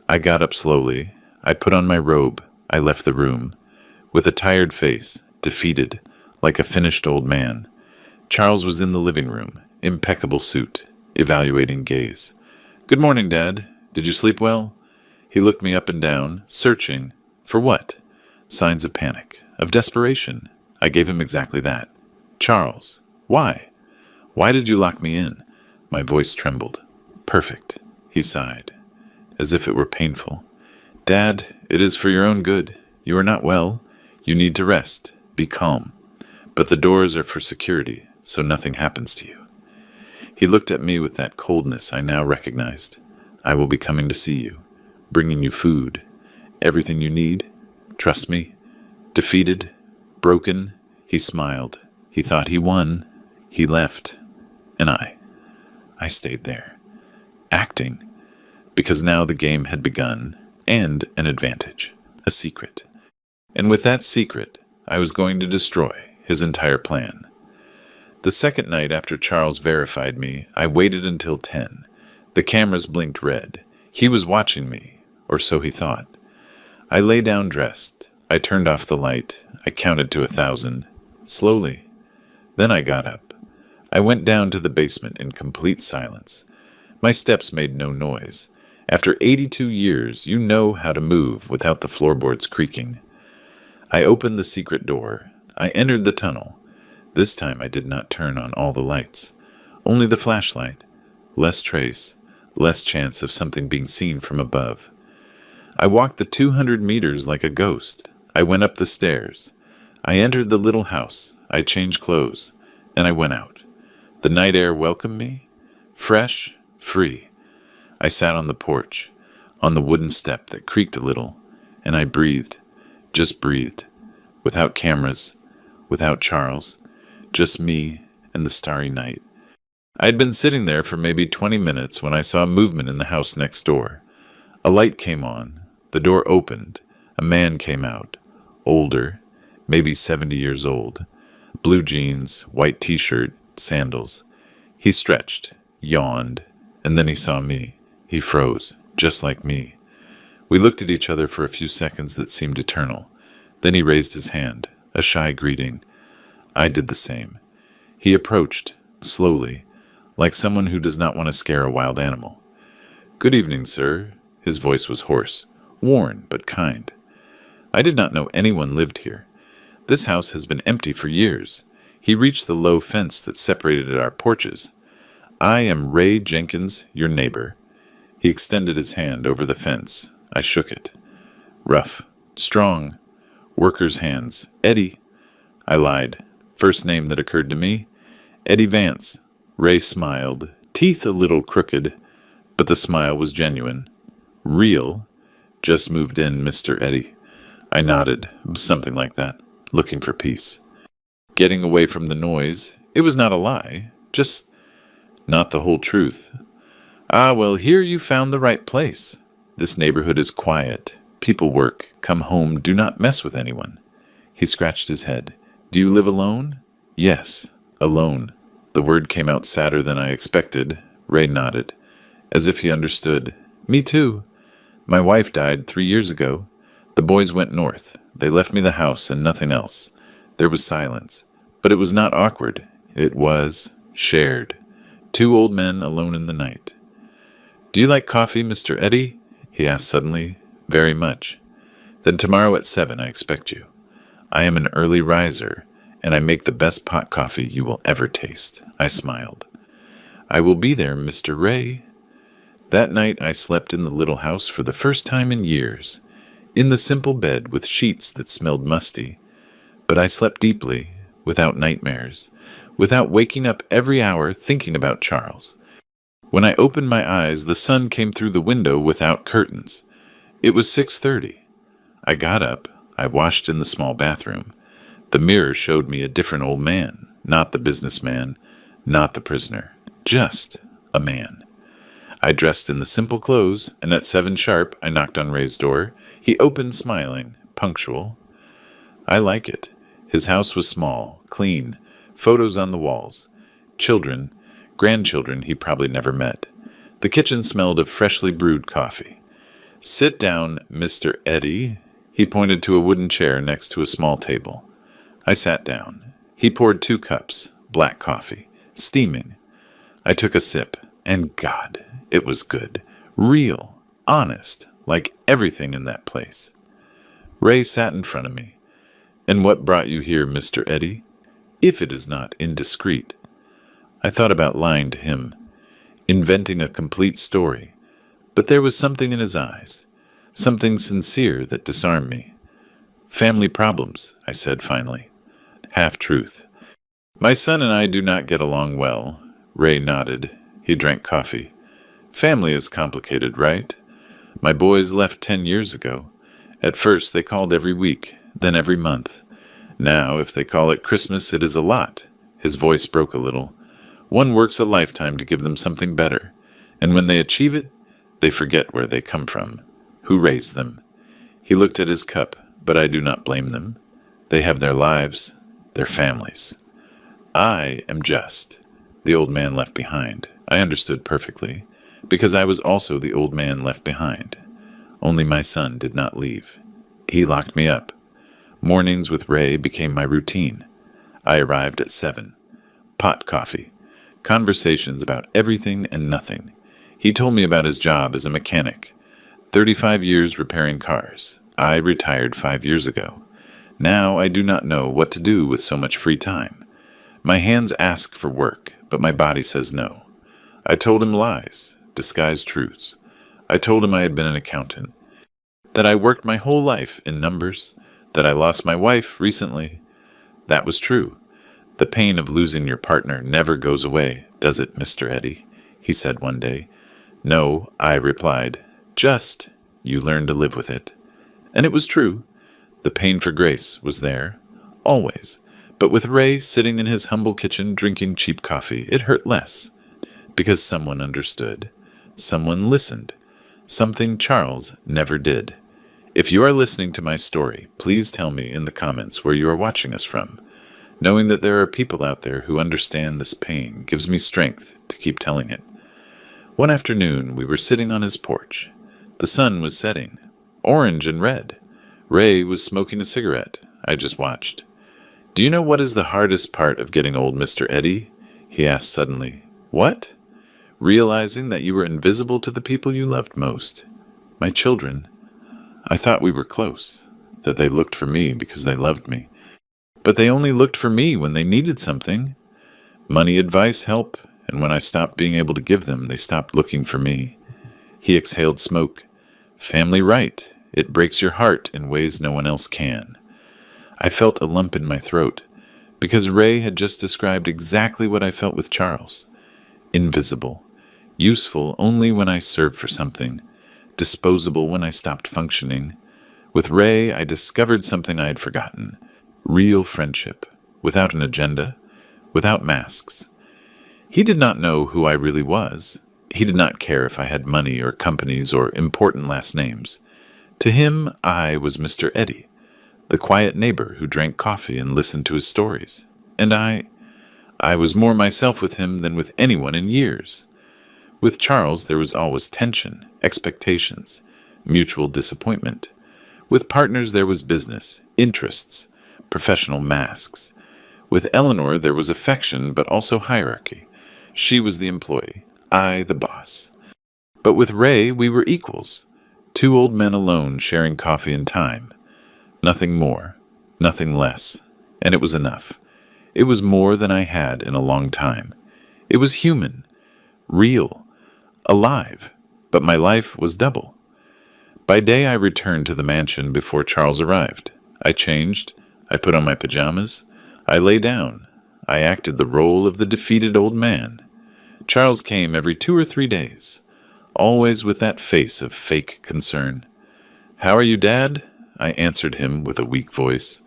I got up slowly. I put on my robe. I left the room, with a tired face, defeated, like a finished old man. Charles was in the living room, impeccable suit, evaluating gaze. "Good morning, Dad. Did you sleep well?" He looked me up and down, searching. For what? Signs of panic, of desperation. I gave him exactly that. "Charles, why? Why did you lock me in?" My voice trembled. "Perfect," he sighed, as if it were painful. "Dad, it is for your own good. You are not well. You need to rest. Be calm. But the doors are for security, so nothing happens to you." He looked at me with that coldness I now recognized. "I will be coming to see you, bringing you food, everything you need. Trust me." Defeated, broken, he smiled. He thought he won. He left. And I stayed there, acting, because now the game had begun, and an advantage, a secret. And with that secret, I was going to destroy his entire plan. The second night after Charles verified me, I waited until 10. The cameras blinked red. He was watching me, or so he thought. I lay down dressed. I turned off the light. I counted to 1,000, slowly. Then I got up. I went down to the basement in complete silence. My steps made no noise. After 82 years, you know how to move without the floorboards creaking. I opened the secret door. I entered the tunnel. This time I did not turn on all the lights. Only the flashlight. Less trace. Less chance of something being seen from above. I walked the 200 meters like a ghost. I went up the stairs. I entered the little house. I changed clothes. And I went out. The night air welcomed me. Fresh, free. I sat on the porch, on the wooden step that creaked a little, and I breathed. Just breathed. Without cameras. Without Charles. Just me and the starry night. I had been sitting there for maybe 20 minutes when I saw movement in the house next door. A light came on. The door opened. A man came out. Older, maybe 70 years old. Blue jeans, white t-shirt, sandals. He stretched, yawned, and then he saw me. He froze, just like me. We looked at each other for a few seconds that seemed eternal. Then he raised his hand, a shy greeting. I did the same. He approached, slowly, like someone who does not want to scare a wild animal. "Good evening, sir." His voice was hoarse, worn but kind. I did not know anyone lived here. This house has been empty for years. He reached the low fence that separated our porches. "I am Ray Jenkins, your neighbor." He extended his hand over the fence. I shook it. Rough, strong, worker's hands. "Eddie." I lied. First name that occurred to me. "Eddie Vance." Ray smiled, teeth a little crooked, but the smile was genuine. "Real." "Just moved in, Mr. Eddie." I nodded, something like that, looking for peace. Getting away from the noise. It was not a lie, just not the whole truth. "Ah, well, here you found the right place. This neighborhood is quiet, People work, come home, do not mess with anyone. He scratched his head. Do you live alone? Yes, alone. The word came out sadder than I expected. Ray nodded, as if he understood. Me too. My wife died 3 years ago. The boys went north. They left me the house and nothing else. There was silence. But it was not awkward. It was shared. 2 old men alone in the night. Do you like coffee, Mr. Eddy? He asked suddenly. Very much. Then tomorrow at 7 I expect you. I am an early riser, and I make the best pot coffee you will ever taste. I smiled. I will be there, Mr. Ray. That night I slept in the little house for the first time in years, in the simple bed with sheets that smelled musty. But I slept deeply, without nightmares, without waking up every hour thinking about Charles. When I opened my eyes, the sun came through the window without curtains. It was 6:30. I got up. I washed in the small bathroom. The mirror showed me a different old man, not the businessman, not the prisoner, just a man. I dressed in the simple clothes, and at 7 sharp I knocked on Ray's door. He opened smiling, punctual. I like it. His house was small, clean, photos on the walls. Children, grandchildren he probably never met. The kitchen smelled of freshly brewed coffee. Sit down, Mr. Eddy. He pointed to a wooden chair next to a small table. I sat down. He poured 2 cups, black coffee, steaming. I took a sip, and God, it was good, real, honest, like everything in that place. Ray sat in front of me. And what brought you here, Mr. Eddy? If it is not indiscreet. I thought about lying to him, inventing a complete story, but there was something in his eyes, something sincere that disarmed me. Family problems, I said finally. Half-truth. My son and I do not get along well. Ray nodded. He drank coffee. Family is complicated, right? My boys left 10 years ago. At first they called every week, then every month. Now, if they call it Christmas, it is a lot. His voice broke a little. One works a lifetime to give them something better, and when they achieve it, they forget where they come from, who raised them. He looked at his cup, but I do not blame them. They have their lives, their families. I am just the old man left behind. I understood perfectly, because I was also the old man left behind. Only my son did not leave. He locked me up. Mornings with Ray became my routine. I arrived at 7. Pot coffee. Conversations about everything and nothing. He told me about his job as a mechanic. 35 years repairing cars. I retired 5 years ago. Now I do not know what to do with so much free time. My hands ask for work, but my body says no. I told him lies, disguised truths. I told him I had been an accountant, that I worked my whole life in numbers, that I lost my wife recently. That was true. The pain of losing your partner never goes away, does it, Mr. Eddy? He said one day. No, I replied. Just, you learn to live with it. And it was true. The pain for Grace was there, always. But with Ray sitting in his humble kitchen drinking cheap coffee, it hurt less. Because someone understood. Someone listened. Something Charles never did. If you are listening to my story, please tell me in the comments where you are watching us from. Knowing that there are people out there who understand this pain gives me strength to keep telling it. One afternoon, we were sitting on his porch. The sun was setting, orange and red. Ray was smoking a cigarette. I just watched. Do you know what is the hardest part of getting old, Mr. Eddy? He asked suddenly. What? Realizing that you were invisible to the people you loved most. My children. I thought we were close, that they looked for me because they loved me. But they only looked for me when they needed something. Money, advice, help, and when I stopped being able to give them, they stopped looking for me. He exhaled smoke. Family right. It breaks your heart in ways no one else can. I felt a lump in my throat, because Ray had just described exactly what I felt with Charles. Invisible. Useful only when I served for something. Disposable when I stopped functioning. With Ray, I discovered something I had forgotten. Real friendship. Without an agenda. Without masks. He did not know who I really was. He did not care if I had money or companies or important last names. To him, I was Mr. Eddy, the quiet neighbor who drank coffee and listened to his stories. And I was more myself with him than with anyone in years. With Charles, there was always tension, expectations, mutual disappointment. With partners, there was business, interests, professional masks. With Eleanor, there was affection, but also hierarchy. She was the employee, I the boss. But with Ray, we were equals. Two old men alone sharing coffee and time. Nothing more, nothing less. And it was enough. It was more than I had in a long time. It was human, real, alive. But my life was double. By day, I returned to the mansion before Charles arrived. I changed. I put on my pajamas. I lay down. I acted the role of the defeated old man. Charles came every 2 or 3 days, always with that face of fake concern. "How are you, Dad?" I answered him with a weak voice.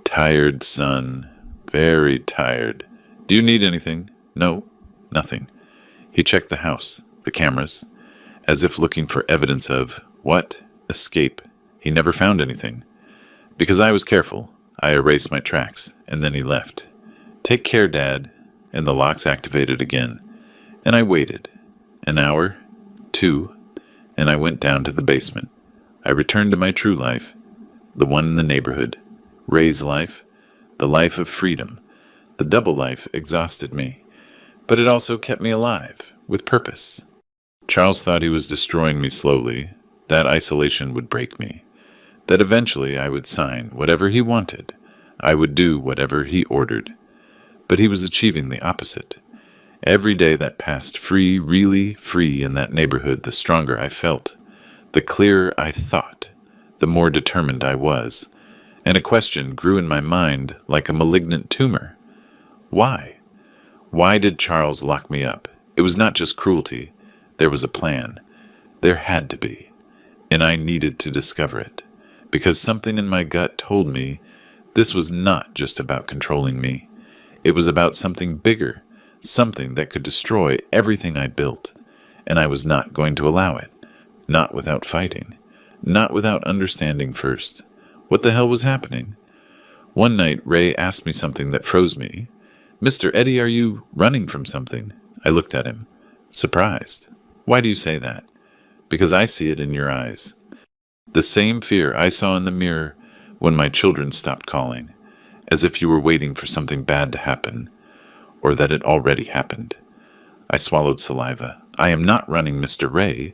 "Tired, son. Very tired. Do you need anything?" "No, nothing." He checked the house, the cameras, as if looking for evidence of, what? Escape. He never found anything. Because I was careful, I erased my tracks, and then he left. "Take care, Dad." And the locks activated again. And I waited. An hour, 2, and I went down to the basement. I returned to my true life, the one in the neighborhood. Ray's life, the life of freedom. The double life exhausted me, but it also kept me alive, with purpose. Charles thought he was destroying me slowly, that isolation would break me, that eventually I would sign whatever he wanted, I would do whatever he ordered. But he was achieving the opposite. Every day that passed free, really free in that neighborhood, the stronger I felt, the clearer I thought, the more determined I was, and a question grew in my mind like a malignant tumor. Why? Why did Charles lock me up? It was not just cruelty. There was a plan. There had to be. And I needed to discover it, because something in my gut told me this was not just about controlling me. It was about something bigger, something that could destroy everything I built, and I was not going to allow it. Not without fighting. Not without understanding first. What the hell was happening? One night, Ray asked me something that froze me. "Mr. Eddy, are you running from something?" I looked at him, surprised. "Why do you say that?" "Because I see it in your eyes. The same fear I saw in the mirror when my children stopped calling, as if you were waiting for something bad to happen, or that it already happened." I swallowed saliva. "I am not running, Mr. Ray.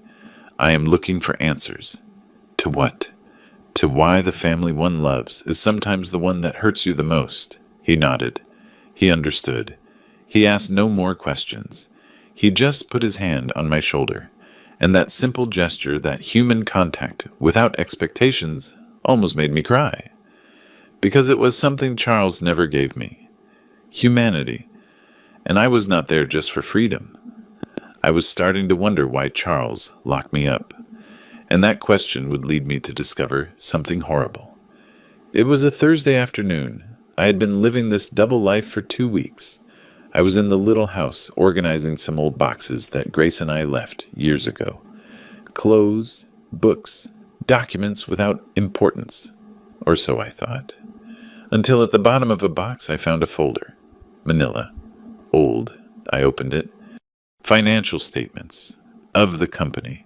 I am looking for answers." "To what?" "To why the family one loves is sometimes the one that hurts you the most." He nodded. He understood. He asked no more questions. He just put his hand on my shoulder, and that simple gesture, that human contact, without expectations, almost made me cry. Because it was something Charles never gave me. Humanity. And I was not there just for freedom. I was starting to wonder why Charles locked me up. And that question would lead me to discover something horrible. It was a Thursday afternoon. I had been living this double life for 2 weeks. I was in the little house organizing some old boxes that Grace and I left years ago. Clothes, books, documents without importance. Or so I thought. Until at the bottom of a box I found a folder. Manila. Old. I opened it. Financial statements. Of the company.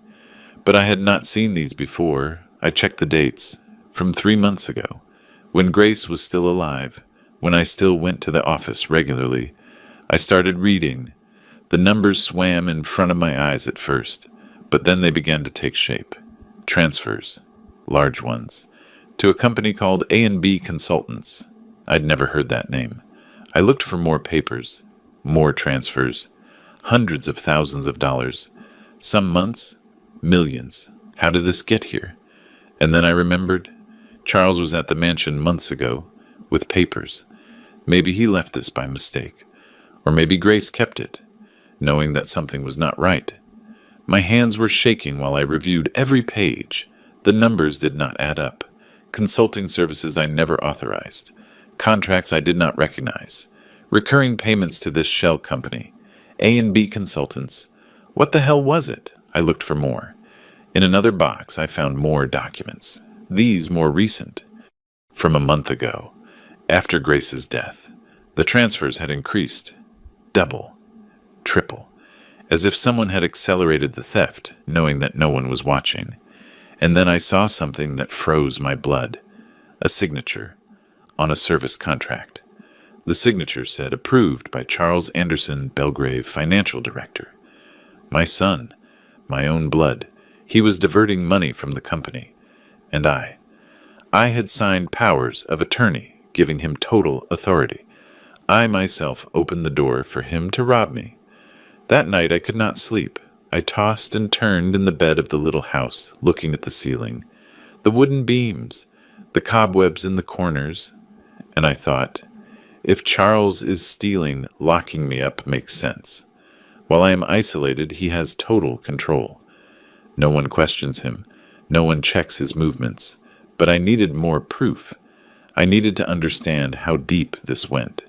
But I had not seen these before. I checked the dates. From 3 months ago. When Grace was still alive. When I still went to the office regularly. I started reading. The numbers swam in front of my eyes at first. But then they began to take shape. Transfers. Large ones. To a company called A&B Consultants. I'd never heard that name. I looked for more papers. More transfers. Hundreds of thousands of dollars. Some months. Millions. How did this get here? And then I remembered. Charles was at the mansion months ago, with papers. Maybe he left this by mistake. Or maybe Grace kept it, knowing that something was not right. My hands were shaking while I reviewed every page. The numbers did not add up. Consulting services I never authorized. Contracts I did not recognize. Recurring payments to this shell company. A&B Consultants. What the hell was it? I looked for more. In another box, I found more documents, these more recent, from a month ago, after Grace's death. The transfers had increased, double, triple, as if someone had accelerated the theft, knowing that no one was watching. And then I saw something that froze my blood, a signature on a service contract. The signature said, approved by Charles Anderson, Belgrave Financial Director. My son, my own blood, he was diverting money from the company. And I had signed powers of attorney, giving him total authority. I myself opened the door for him to rob me. That night I could not sleep. I tossed and turned in the bed of the little house, looking at the ceiling, the wooden beams, the cobwebs in the corners, and I thought, if Charles is stealing, locking me up makes sense. While I am isolated, he has total control. No one questions him. No one checks his movements. But I needed more proof. I needed to understand how deep this went.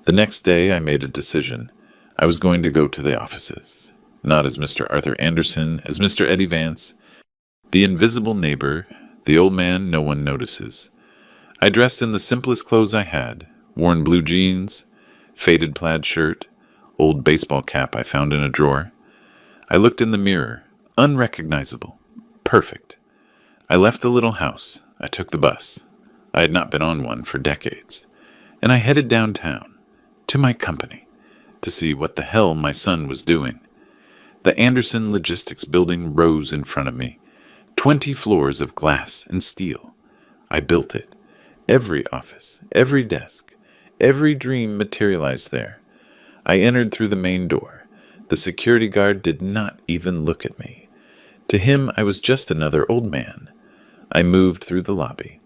The next day I made a decision. I was going to go to the offices. Not as Mr. Arthur Anderson, as Mr. Eddie Vance. The invisible neighbor, the old man no one notices. I dressed in the simplest clothes I had, worn blue jeans, faded plaid shirt, old baseball cap I found in a drawer. I looked in the mirror, unrecognizable, perfect. I left the little house. I took the bus. I had not been on one for decades. And I headed downtown, to my company, to see what the hell my son was doing. The Anderson Logistics building rose in front of me. 20 floors of glass and steel. I built it. Every office, every desk, every dream materialized there. I entered through the main door. The security guard did not even look at me. To him, I was just another old man. I moved through the lobby.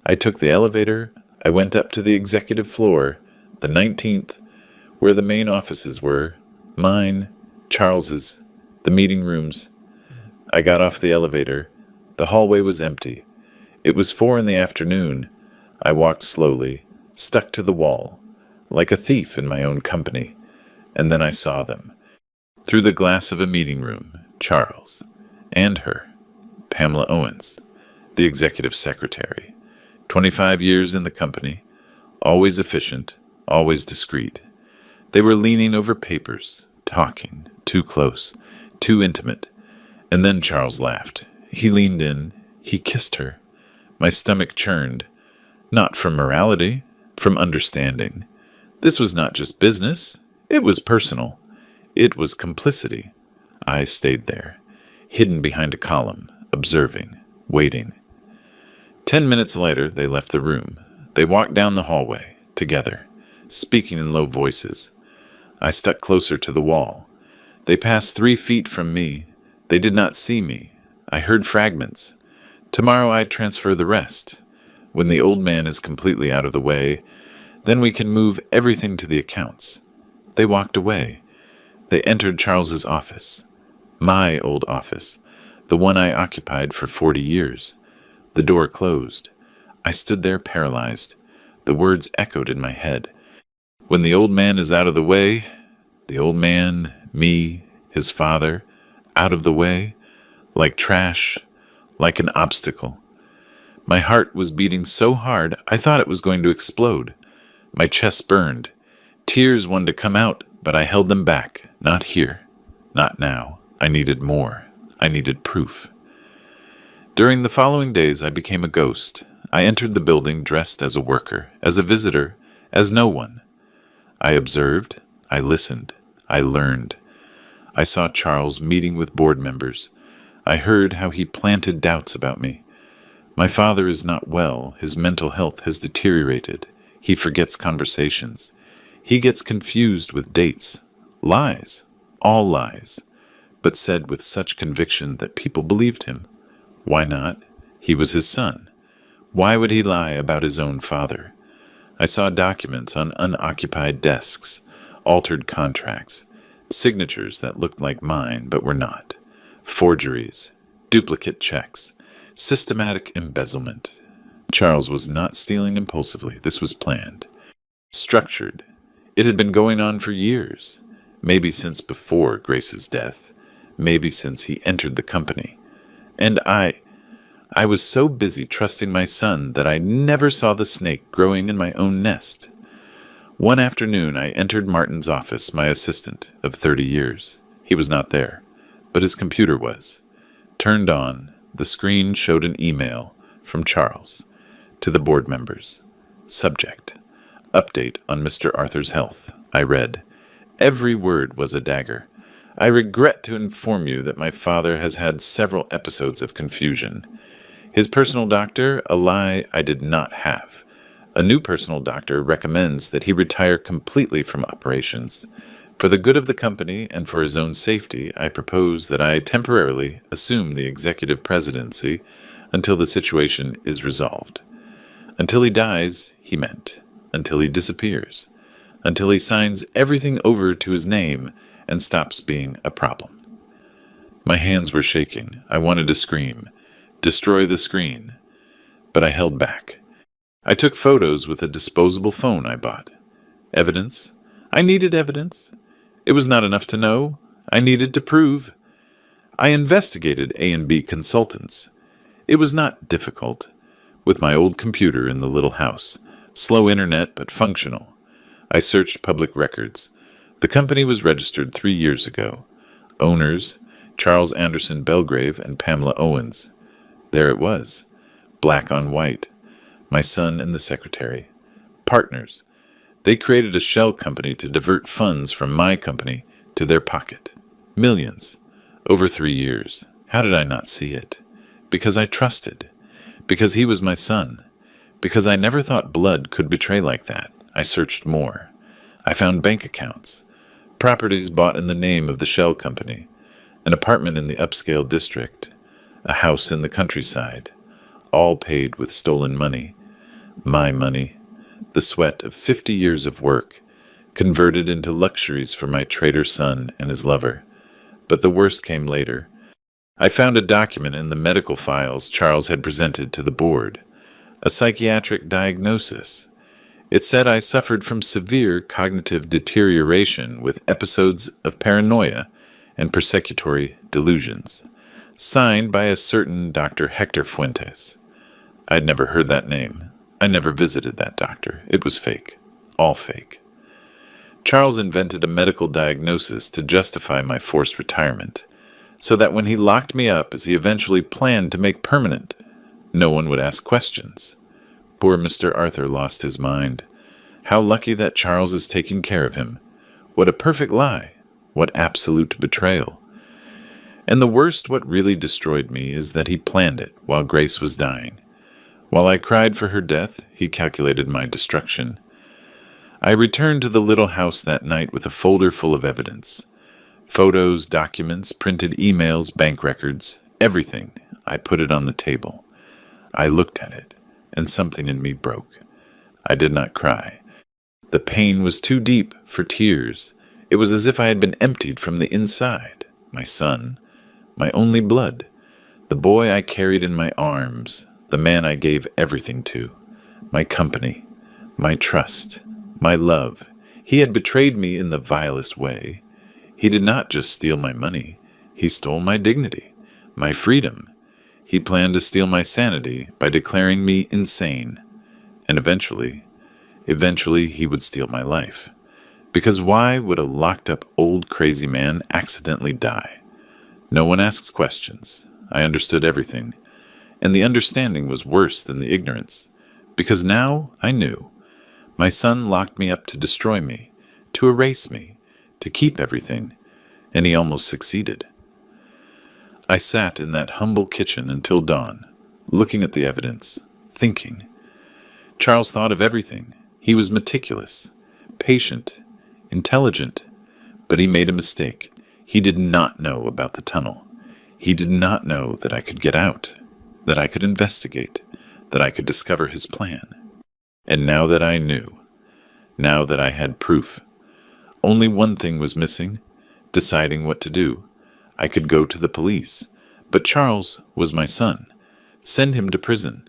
I took the elevator. I went up to the executive floor, the 19th, where the main offices were, mine, Charles's, the meeting rooms. I got off the elevator. The hallway was empty. It was 4 in the afternoon. I walked slowly, stuck to the wall, like a thief in my own company. And then I saw them. Through the glass of a meeting room, Charles, and her, Pamela Owens, the executive secretary. 25 years in the company, always efficient, always discreet. They were leaning over papers, talking, too close, too intimate. And then Charles laughed. He leaned in. He kissed her. My stomach churned. Not from morality, from understanding. This was not just business. It was personal. It was complicity. I stayed there, hidden behind a column, observing, waiting. 10 minutes later, they left the room. They walked down the hallway, together, speaking in low voices. I stuck closer to the wall. They passed 3 feet from me. They did not see me. I heard fragments. Tomorrow I'd transfer the rest. When the old man is completely out of the way, then we can move everything to the accounts. They walked away. They entered Charles's office. My old office, the one I occupied for 40 years. The door closed. I stood there paralyzed. The words echoed in my head. When the old man is out of the way, the old man, me, his father, out of the way, like trash, like an obstacle. My heart was beating so hard I thought it was going to explode. My chest burned. Tears wanted to come out, but I held them back. Not here. Not now. I needed more. I needed proof. During the following days, I became a ghost. I entered the building dressed as a worker, as a visitor, as no one. I observed. I listened. I learned. I saw Charles meeting with board members. I heard how he planted doubts about me. My father is not well. His mental health has deteriorated. He forgets conversations. He gets confused with dates. Lies. All lies. But said with such conviction that people believed him. Why not? He was his son. Why would he lie about his own father? I saw documents on unoccupied desks, altered contracts, signatures that looked like mine but were not, forgeries, duplicate checks, systematic embezzlement. Charles was not stealing impulsively. This was planned. Structured. It had been going on for years. Maybe since before Grace's death. Maybe since he entered the company. And I was so busy trusting my son that I never saw the snake growing in my own nest. One afternoon, I entered Martin's office, my assistant of 30 years. He was not there, but his computer was. Turned on, the screen showed an email from Charles to the board members. Subject: Update on Mr. Arthur's health. I read. Every word was a dagger. I regret to inform you that my father has had several episodes of confusion. His personal doctor, a lie I did not have. A new personal doctor recommends that he retire completely from operations. For the good of the company and for his own safety, I propose that I temporarily assume the executive presidency until the situation is resolved. Until he dies, he meant. Until he disappears. Until he signs everything over to his name and stops being a problem. My hands were shaking. I wanted to scream. Destroy the screen. But I held back. I took photos with a disposable phone I bought. Evidence? I needed evidence. It was not enough to know. I needed to prove. I investigated A&B consultants. It was not difficult. With my old computer in the little house, slow internet but functional, I searched public records. The company was registered 3 years ago. Owners, Charles Anderson Belgrave and Pamela Owens. There it was, black on white. My son and the secretary. Partners. They created a shell company to divert funds from my company to their pocket. Millions. Over 3 years. How did I not see it? Because I trusted. Because he was my son. Because I never thought blood could betray like that. I searched more. I found bank accounts. Properties bought in the name of the shell company. An apartment in the upscale district. A house in the countryside. All paid with stolen money. My money. The sweat of 50 years of work, converted into luxuries for my traitor son and his lover. But the worst came later. I found a document in the medical files Charles had presented to the board. A psychiatric diagnosis. It said I suffered from severe cognitive deterioration with episodes of paranoia and persecutory delusions. Signed by a certain Dr. Hector Fuentes. I'd never heard that name. I never visited that doctor. It was fake. All fake. Charles invented a medical diagnosis to justify my forced retirement, so that when he locked me up, as he eventually planned to make permanent, no one would ask questions. Poor Mr. Arthur lost his mind. How lucky that Charles is taking care of him. What a perfect lie. What absolute betrayal. And the worst, what really destroyed me, is that he planned it while Grace was dying. While I cried for her death, he calculated my destruction. I returned to the little house that night with a folder full of evidence. Photos, documents, printed emails, bank records, everything. I put it on the table. I looked at it, and something in me broke. I did not cry. The pain was too deep for tears. It was as if I had been emptied from the inside. My son, my only blood, the boy I carried in my arms, the man I gave everything to, my company, my trust, my love. He had betrayed me in the vilest way. He did not just steal my money. He stole my dignity, my freedom. He planned to steal my sanity by declaring me insane. And eventually he would steal my life. Because why would a locked-up old crazy man accidentally die? No one asks questions. I understood everything. And the understanding was worse than the ignorance. Because now I knew. My son locked me up to destroy me, to erase me, to keep everything. And he almost succeeded. I sat in that humble kitchen until dawn, looking at the evidence, thinking. Charles thought of everything. He was meticulous, patient, intelligent, but he made a mistake. He did not know about the tunnel. He did not know that I could get out, that I could investigate, that I could discover his plan. And now that I knew, now that I had proof, only one thing was missing, deciding what to do. I could go to the police, but Charles was my son. Send him to prison.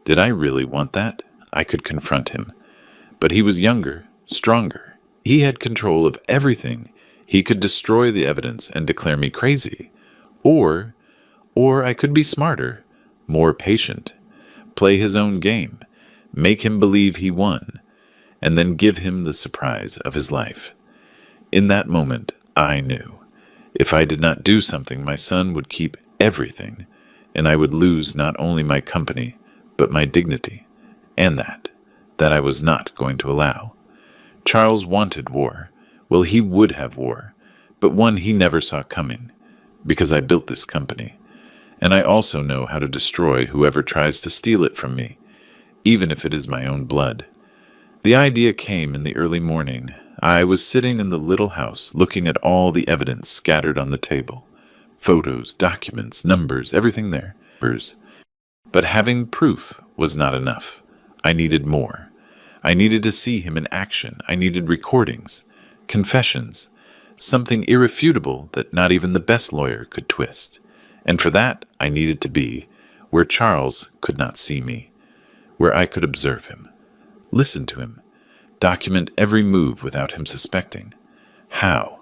Did I really want that? I could confront him. But he was younger, stronger. He had control of everything. He could destroy the evidence and declare me crazy. Or Or I could be smarter, more patient, play his own game, make him believe he won, and then give him the surprise of his life. In that moment, I knew. If I did not do something, my son would keep everything, and I would lose not only my company, but my dignity, and that I was not going to allow. Charles wanted war. Well, he would have war, but one he never saw coming, because I built this company. And I also know how to destroy whoever tries to steal it from me, even if it is my own blood. The idea came in the early morning. I was sitting in the little house, looking at all the evidence scattered on the table. Photos, documents, numbers, everything there. But having proof was not enough. I needed more. I needed to see him in action. I needed recordings, confessions, something irrefutable that not even the best lawyer could twist. And for that, I needed to be where Charles could not see me, where I could observe him, listen to him, document every move without him suspecting. How?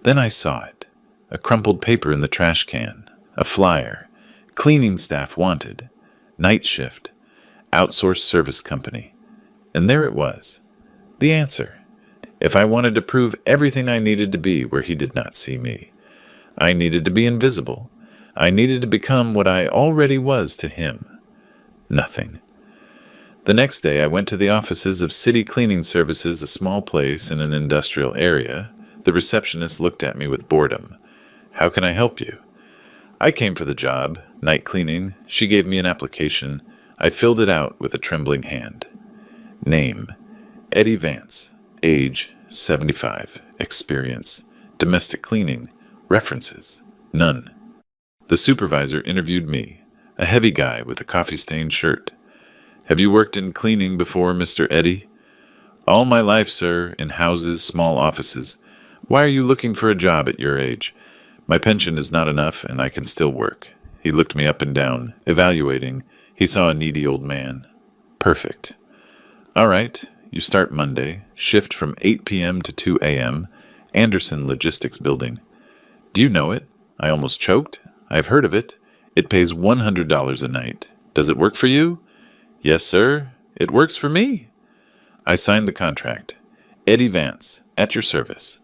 Then I saw it. A crumpled paper in the trash can, a flyer, cleaning staff wanted, night shift, outsourced service company. And there it was, the answer. If I wanted to prove everything, I needed to be where he did not see me. I needed to be invisible. I needed to become what I already was to him. Nothing. The next day I went to the offices of City Cleaning Services, a small place in an industrial area. The receptionist looked at me with boredom. How can I help you? I came for the job, night cleaning. She gave me an application. I filled it out with a trembling hand. Name, Eddie Vance. Age, 75. Experience, domestic cleaning. References, none. The supervisor interviewed me, a heavy guy with a coffee-stained shirt. Have you worked in cleaning before, Mr. Eddie? All my life, sir, in houses, small offices. Why are you looking for a job at your age? My pension is not enough, and I can still work. He looked me up and down, evaluating. He saw a needy old man. Perfect. All right, you start Monday, shift from 8 p.m. to 2 a.m., Anderson Logistics Building. Do you know it? I almost choked. I've heard of it. It pays $100 a night. Does it work for you? Yes, sir. It works for me. I signed the contract. Eddie Vance, at your service.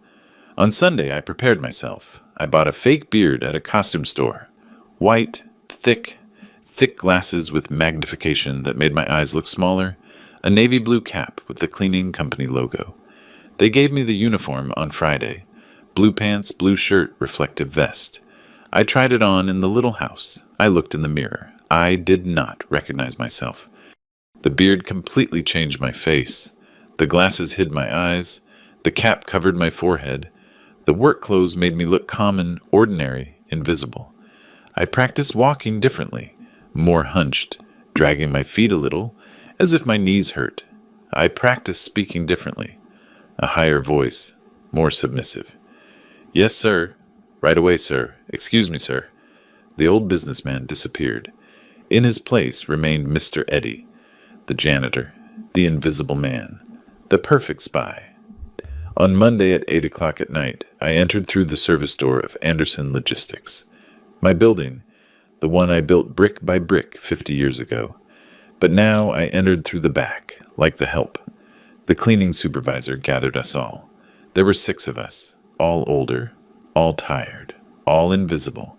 On Sunday, I prepared myself. I bought a fake beard at a costume store. White, thick glasses with magnification that made my eyes look smaller, a navy blue cap with the cleaning company logo. They gave me the uniform on Friday. Blue pants, blue shirt, reflective vest. I tried it on in the little house. I looked in the mirror. I did not recognize myself. The beard completely changed my face. The glasses hid my eyes. The cap covered my forehead. The work clothes made me look common, ordinary, invisible. I practiced walking differently, more hunched, dragging my feet a little, as if my knees hurt. I practiced speaking differently, a higher voice, more submissive. Yes, sir. Right away, sir. Excuse me, sir. The old businessman disappeared. In his place remained Mr. Eddie, the janitor, the invisible man, the perfect spy. On Monday at 8 o'clock at night, I entered through the service door of Anderson Logistics. My building, the one I built brick by brick 50 years ago. But now I entered through the back, like the help. The cleaning supervisor gathered us all. There were 6 of us, all older, all tired, all invisible.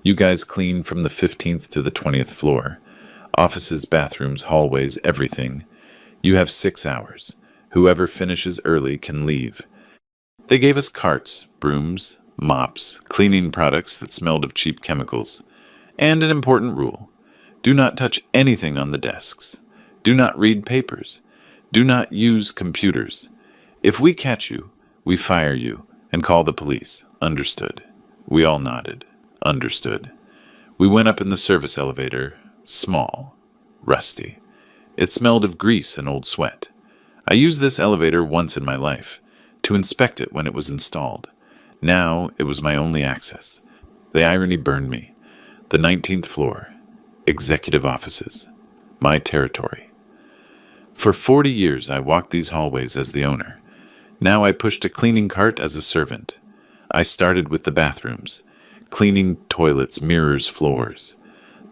You guys clean from the 15th to the 20th floor. Offices, bathrooms, hallways, everything. You have 6 hours. Whoever finishes early can leave. They gave us carts, brooms, mops, cleaning products that smelled of cheap chemicals. And an important rule. Do not touch anything on the desks. Do not read papers. Do not use computers. If we catch you, we fire you and call the police. Understood. We all nodded. Understood. We went up in the service elevator, small, rusty. It smelled of grease and old sweat. I used this elevator once in my life, to inspect it when it was installed. Now it was my only access. The irony burned me. The 19th floor, executive offices, my territory. For 40 years I walked these hallways as the owner. Now I pushed a cleaning cart as a servant. I started with the bathrooms, cleaning toilets, mirrors, floors.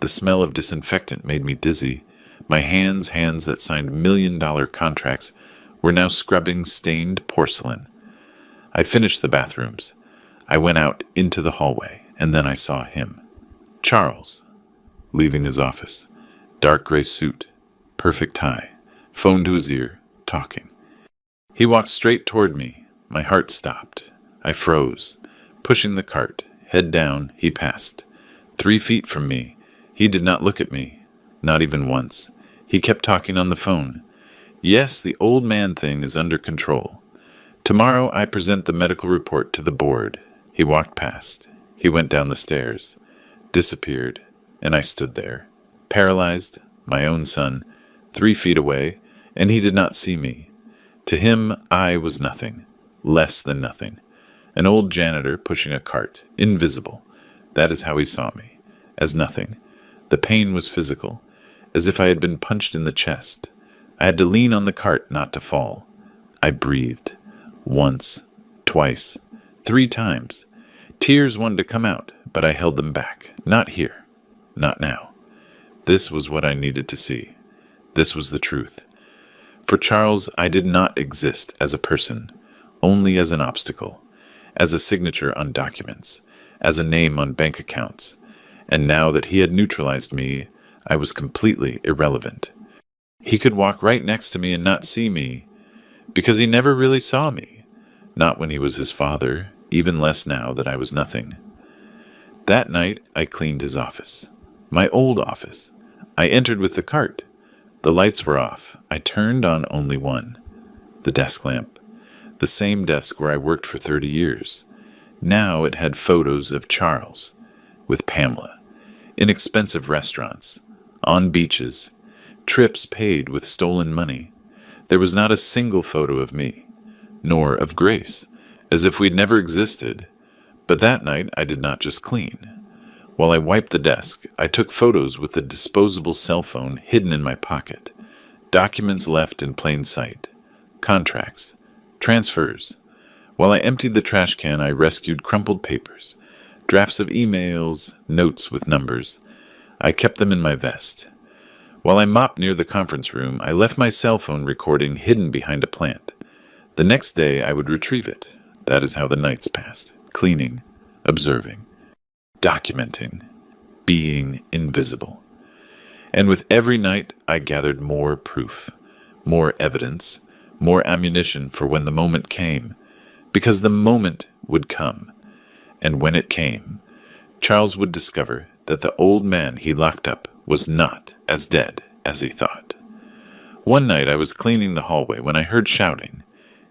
The smell of disinfectant made me dizzy. My hands that signed $1 million contracts, were now scrubbing stained porcelain. I finished the bathrooms. I went out into the hallway, and then I saw him. Charles, leaving his office. Dark gray suit, perfect tie, phone to his ear, talking. He walked straight toward me. My heart stopped. I froze. Pushing the cart, head down, he passed. 3 feet from me. He did not look at me, not even once. He kept talking on the phone. Yes, the old man thing is under control. Tomorrow I present the medical report to the board. He walked past. He went down the stairs, disappeared, and I stood there, paralyzed, my own son, 3 feet away, and he did not see me. To him, I was nothing, less than nothing. An old janitor pushing a cart, invisible. That is how he saw me, as nothing. The pain was physical, as if I had been punched in the chest. I had to lean on the cart not to fall. I breathed. Once, twice, 3 times. Tears wanted to come out, but I held them back. Not here. Not now. This was what I needed to see. This was the truth. For Charles, I did not exist as a person, only as an obstacle, as a signature on documents, as a name on bank accounts. And now that he had neutralized me, I was completely irrelevant. He could walk right next to me and not see me, because he never really saw me. Not when he was his father, even less now that I was nothing. That night, I cleaned his office. My old office. I entered with the cart. The lights were off. I turned on only one. The desk lamp. The same desk where I worked for 30 years. Now it had photos of Charles, with Pamela, in expensive restaurants, on beaches, trips paid with stolen money. There was not a single photo of me, nor of Grace, as if we'd never existed. But that night I did not just clean. While I wiped the desk, I took photos with the disposable cell phone hidden in my pocket. Documents left in plain sight. Contracts. Transfers. While I emptied the trash can, I rescued crumpled papers. Drafts of emails, notes with numbers. I kept them in my vest. While I mopped near the conference room, I left my cell phone recording hidden behind a plant. The next day I would retrieve it. That is how the nights passed. Cleaning. Observing. Documenting, being invisible. And with every night, I gathered more proof, more evidence, more ammunition for when the moment came, because the moment would come. And when it came, Charles would discover that the old man he locked up was not as dead as he thought. One night I was cleaning the hallway when I heard shouting.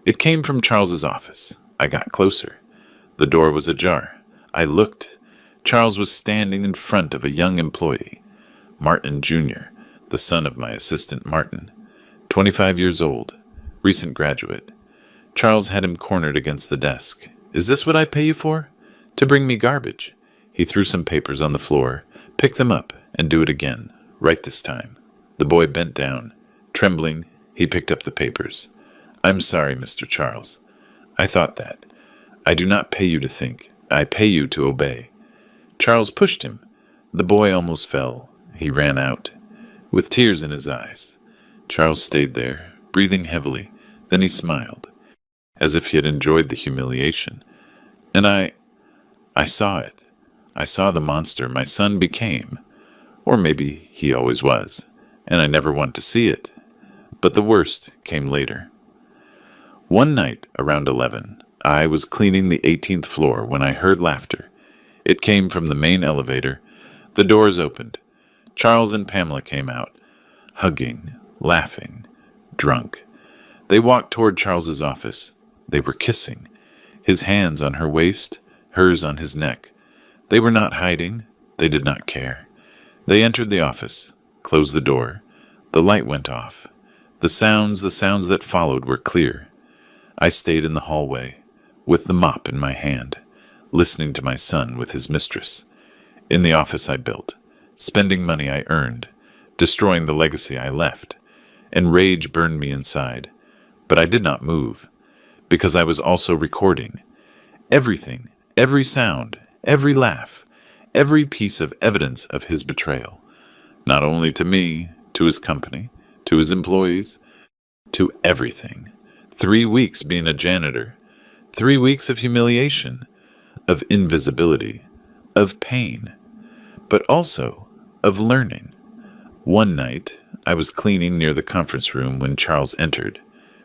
It came from Charles's office. I got closer. The door was ajar. I looked. Charles was standing in front of a young employee, Martin Jr., the son of my assistant Martin, 25 years old, recent graduate. Charles had him cornered against the desk. "Is this what I pay you for?" "To bring me garbage." He threw some papers on the floor. "Pick them up and do it again, right this time." The boy bent down. Trembling, he picked up the papers. "I'm sorry, Mr. Charles. I thought that. I do not pay you to think. I pay you to obey." Charles pushed him. The boy almost fell. He ran out, with tears in his eyes. Charles stayed there, breathing heavily. Then he smiled, as if he had enjoyed the humiliation. And I saw it. I saw the monster my son became. Or maybe he always was, and I never wanted to see it. But the worst came later. One night, around 11, I was cleaning the 18th floor when I heard laughter. It came from the main elevator. The doors opened. Charles and Pamela came out, hugging, laughing, drunk. They walked toward Charles's office. They were kissing, his hands on her waist, hers on his neck. They were not hiding. They did not care. They entered the office, closed the door. The light went off. The sounds that followed were clear. I stayed in the hallway, with the mop in my hand, listening to my son with his mistress. In the office I built, spending money I earned, destroying the legacy I left, and rage burned me inside. But I did not move, because I was also recording. Everything, every sound, every laugh, every piece of evidence of his betrayal. Not only to me, to his company, to his employees, to everything. 3 weeks being a janitor. 3 weeks of humiliation, of invisibility, of pain, but also of learning. One night, I was cleaning near the conference room when Charles entered.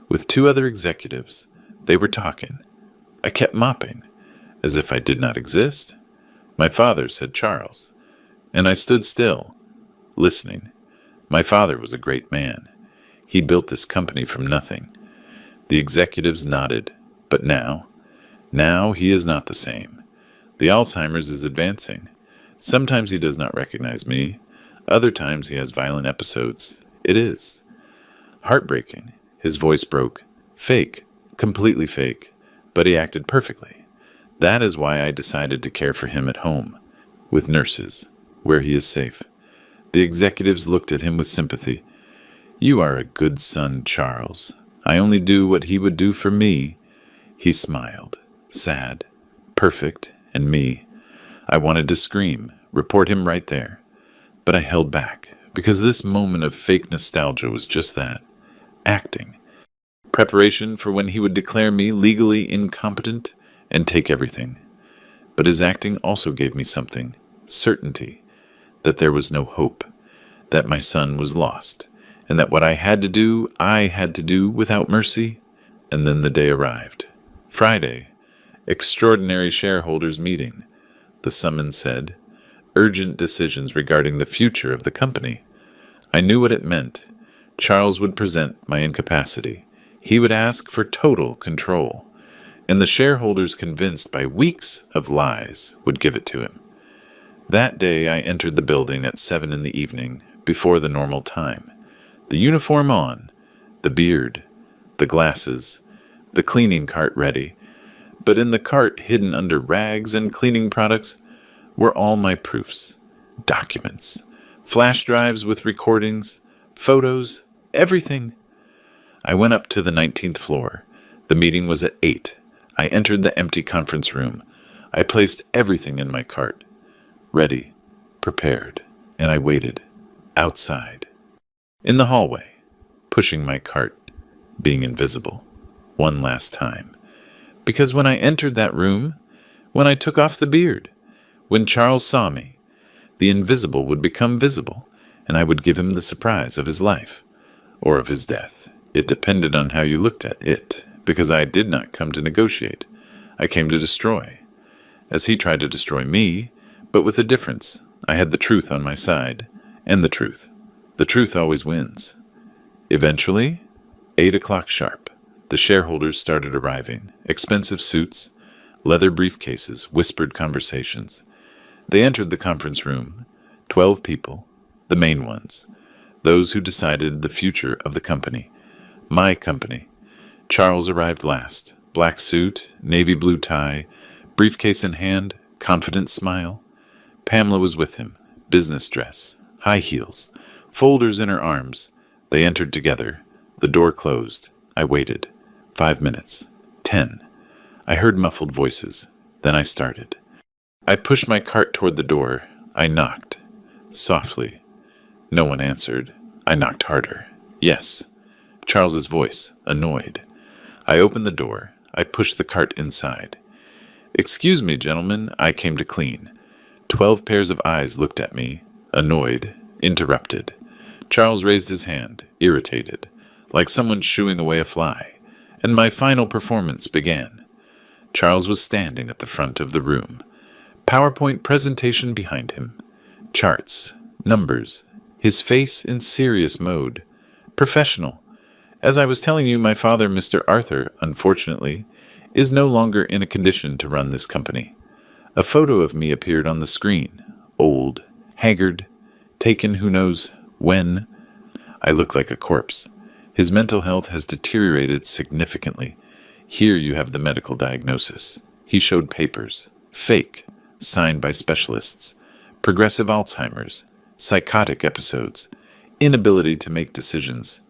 With 2 other executives, they were talking. I kept mopping, as if I did not exist. My father said Charles, and I stood still, listening. My father was a great man. He built this company from nothing. The executives nodded, but now he is not the same. The Alzheimer's is advancing. Sometimes he does not recognize me. Other times he has violent episodes. It is heartbreaking. His voice broke. Fake, completely fake, but he acted perfectly. That is why I decided to care for him at home, with nurses, where he is safe. The executives looked at him with sympathy. You are a good son, Charles. I only do what he would do for me. He smiled, sad, perfect, and me. I wanted to scream, report him right there. But I held back, because this moment of fake nostalgia was just that, acting. Preparation for when he would declare me legally incompetent and take everything. But his acting also gave me something, certainty, that there was no hope, that my son was lost, and that what I had to do without mercy. And then the day arrived. Friday, extraordinary shareholders meeting. The summons said, urgent decisions regarding the future of the company. I knew what it meant. Charles would present my incapacity. He would ask for total control. And the shareholders, convinced by weeks of lies, would give it to him. That day I entered the building at 7 in the evening, before the normal time. The uniform on, the beard, the glasses, the cleaning cart ready. But in the cart, hidden under rags and cleaning products, were all my proofs, documents, flash drives with recordings, photos, everything. I went up to the 19th floor. The meeting was at 8. I entered the empty conference room. I placed everything in my cart, ready, prepared, and I waited, outside, in the hallway, pushing my cart, being invisible, one last time. Because when I entered that room, when I took off the beard, when Charles saw me, the invisible would become visible, and I would give him the surprise of his life, or of his death. It depended on how you looked at it, because I did not come to negotiate. I came to destroy, as he tried to destroy me, but with a difference. I had the truth on my side, and the truth. The truth always wins. Eventually, 8 o'clock sharp, the shareholders started arriving. Expensive suits, leather briefcases, whispered conversations. They entered the conference room. 12 people, the main ones, those who decided the future of the company. My company. Charles arrived last. Black suit, navy blue tie, briefcase in hand, confident smile. Pamela was with him, business dress, high heels, folders in her arms. They entered together. The door closed. I waited. 5 minutes. 10. I heard muffled voices. Then I started. I pushed my cart toward the door. I knocked. Softly. No one answered. I knocked harder. Yes. Charles's voice, annoyed. I opened the door. I pushed the cart inside. Excuse me, gentlemen, I came to clean. 12 pairs of eyes looked at me, annoyed, interrupted. Charles raised his hand, irritated, like someone shooing away a fly, and my final performance began. Charles was standing at the front of the room. PowerPoint presentation behind him. Charts, numbers, his face in serious mode. Professional. As I was telling you, my father, Mr. Arthur, unfortunately, is no longer in a condition to run this company. A photo of me appeared on the screen. Old, haggard, taken who knows when. I look like a corpse. His mental health has deteriorated significantly. Here you have the medical diagnosis. He showed papers. Fake, signed by specialists. Progressive Alzheimer's. Psychotic episodes. Inability to make decisions.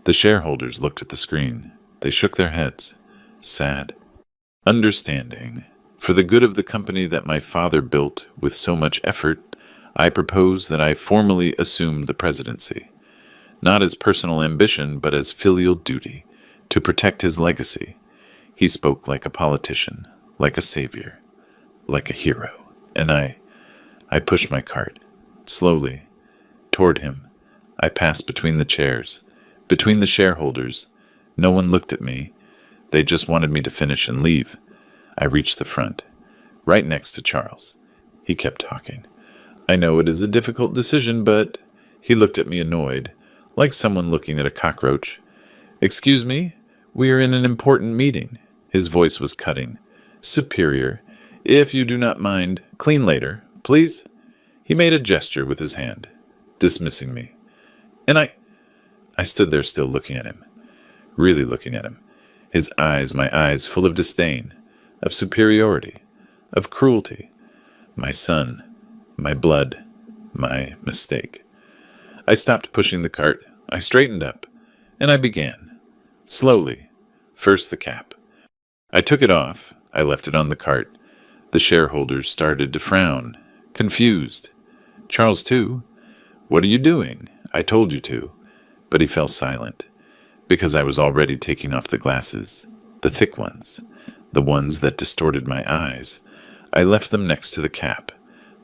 The shareholders looked at the screen. They shook their heads. Sad. Understanding. For the good of the company that my father built with so much effort, I propose that I formally assume the presidency, not as personal ambition, but as filial duty, to protect his legacy. He spoke like a politician, like a savior, like a hero. And I pushed my cart, slowly, toward him. I passed between the chairs, between the shareholders. No one looked at me. They just wanted me to finish and leave. I reached the front, right next to Charles. He kept talking. I know it is a difficult decision, but he looked at me annoyed, like someone looking at a cockroach. Excuse me, we are in an important meeting. His voice was cutting. Superior, if you do not mind, clean later, please. He made a gesture with his hand, dismissing me. And I stood there still looking at him, really looking at him. His eyes, my eyes, full of disdain, of superiority, of cruelty. My son, my blood, my mistake. I stopped pushing the cart. I straightened up, and I began. Slowly. First the cap. I took it off. I left it on the cart. The shareholders started to frown, confused. Charles, too. What are you doing? I told you to. But he fell silent, because I was already taking off the glasses, the thick ones, the ones that distorted my eyes. I left them next to the cap.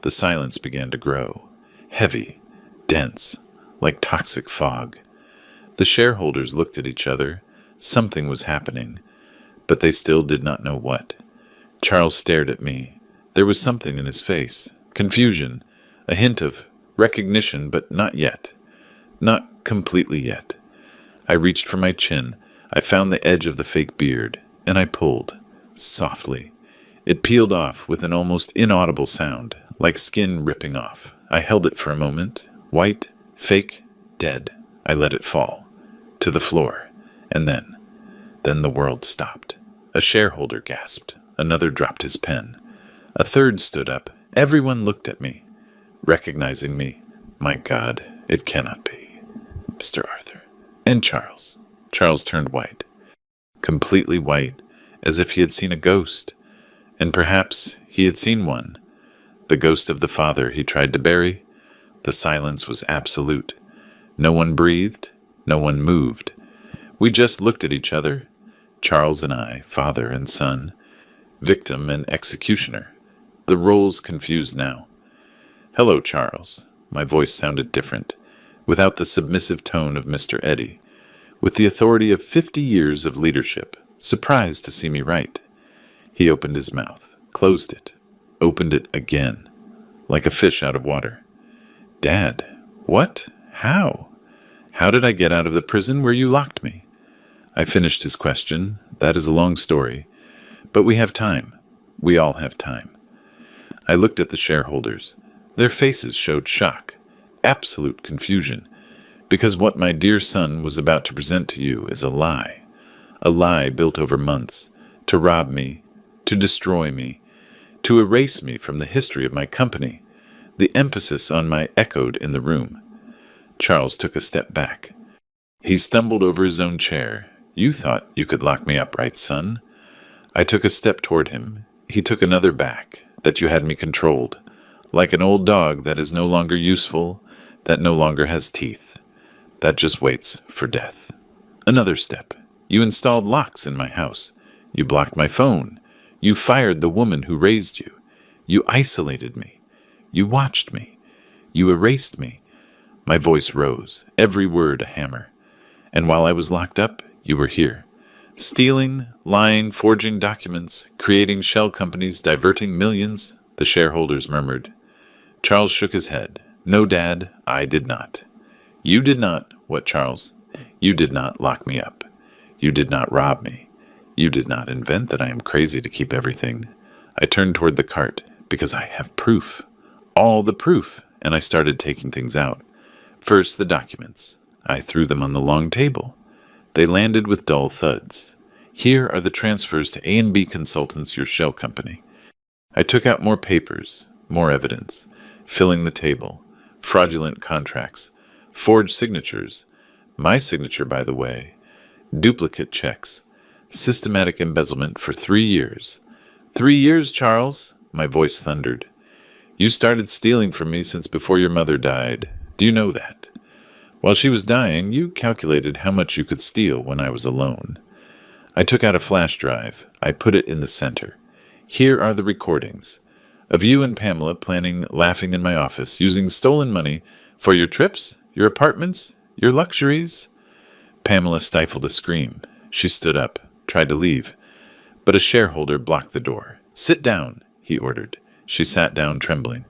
The silence began to grow, heavy, dense, like toxic fog. The shareholders looked at each other. Something was happening, but they still did not know what. Charles stared at me. There was something in his face, confusion, a hint of recognition, but not yet. Not completely yet. I reached for my chin. I found the edge of the fake beard, and I pulled, softly. It peeled off with an almost inaudible sound, like skin ripping off. I held it for a moment, white, fake, dead. I let it fall, to the floor, and then the world stopped. A shareholder gasped. Another dropped his pen. A third stood up. Everyone looked at me, recognizing me. My God, it cannot be. Mr. Arthur. And Charles. Charles turned white, completely white, as if he had seen a ghost. And perhaps he had seen one. The ghost of the father he tried to bury. The silence was absolute. No one breathed. No one moved. We just looked at each other. Charles and I, father and son, victim and executioner. The roles confused now. Hello, Charles. My voice sounded different, without the submissive tone of Mr. Eddy, with the authority of 50 years of leadership, surprised to see me write. He opened his mouth, closed it, opened it again, like a fish out of water. Dad, what? How? How did I get out of the prison where you locked me? I finished his question. That is a long story. But we have time. We all have time. I looked at the shareholders. Their faces showed shock, absolute confusion, because what my dear son was about to present to you is a lie built over months, to rob me, to destroy me, to erase me from the history of my company. The emphasis on my echoed in the room. Charles took a step back. He stumbled over his own chair. You thought you could lock me up, right, son? I took a step toward him. He took another back, that you had me controlled, like an old dog that is no longer useful, that no longer has teeth, that just waits for death. Another step. You installed locks in my house. You blocked my phone. You fired the woman who raised you. You isolated me. You watched me. You erased me. My voice rose, every word a hammer. And while I was locked up, you were here. Stealing, lying, forging documents, creating shell companies, diverting millions, the shareholders murmured. Charles shook his head. No, Dad, I did not. You did not. What, Charles? You did not lock me up. You did not rob me. You did not invent that I am crazy to keep everything. I turned toward the cart, because I have proof. All the proof, and I started taking things out. First, the documents. I threw them on the long table. They landed with dull thuds. Here are the transfers to A&B Consultants, your shell company. I took out more papers, more evidence, filling the table, fraudulent contracts, forged signatures, my signature, by the way, duplicate checks, systematic embezzlement for 3 years, 3 years, Charles, my voice thundered. You started stealing from me since before your mother died. Do you know that? While she was dying, you calculated how much you could steal when I was alone. I took out a flash drive. I put it in the center. Here are the recordings of you and Pamela planning laughing in my office, using stolen money for your trips, your apartments, your luxuries. Pamela stifled a scream. She stood up, tried to leave, but a shareholder blocked the door. Sit down, he ordered. She sat down, trembling.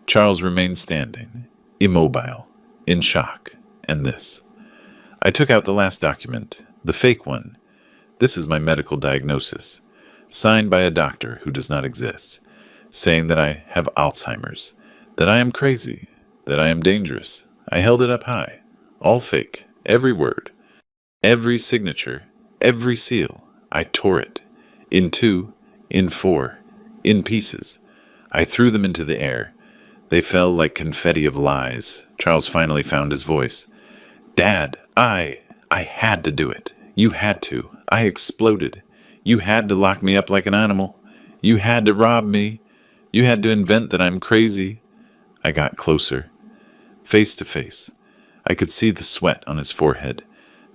Charles remained standing, immobile, in shock, and this. I took out the last document, the fake one. This is my medical diagnosis, signed by a doctor who does not exist, saying that I have Alzheimer's, that I am crazy, that I am dangerous. I held it up high, all fake, every word, every signature, every seal. I tore it, in two, in four, in pieces. I threw them into the air. They fell like confetti of lies. Charles finally found his voice. Dad, I had to do it. You had to. I exploded. You had to lock me up like an animal. You had to rob me. You had to invent that I'm crazy. I got closer, face to face. I could see the sweat on his forehead,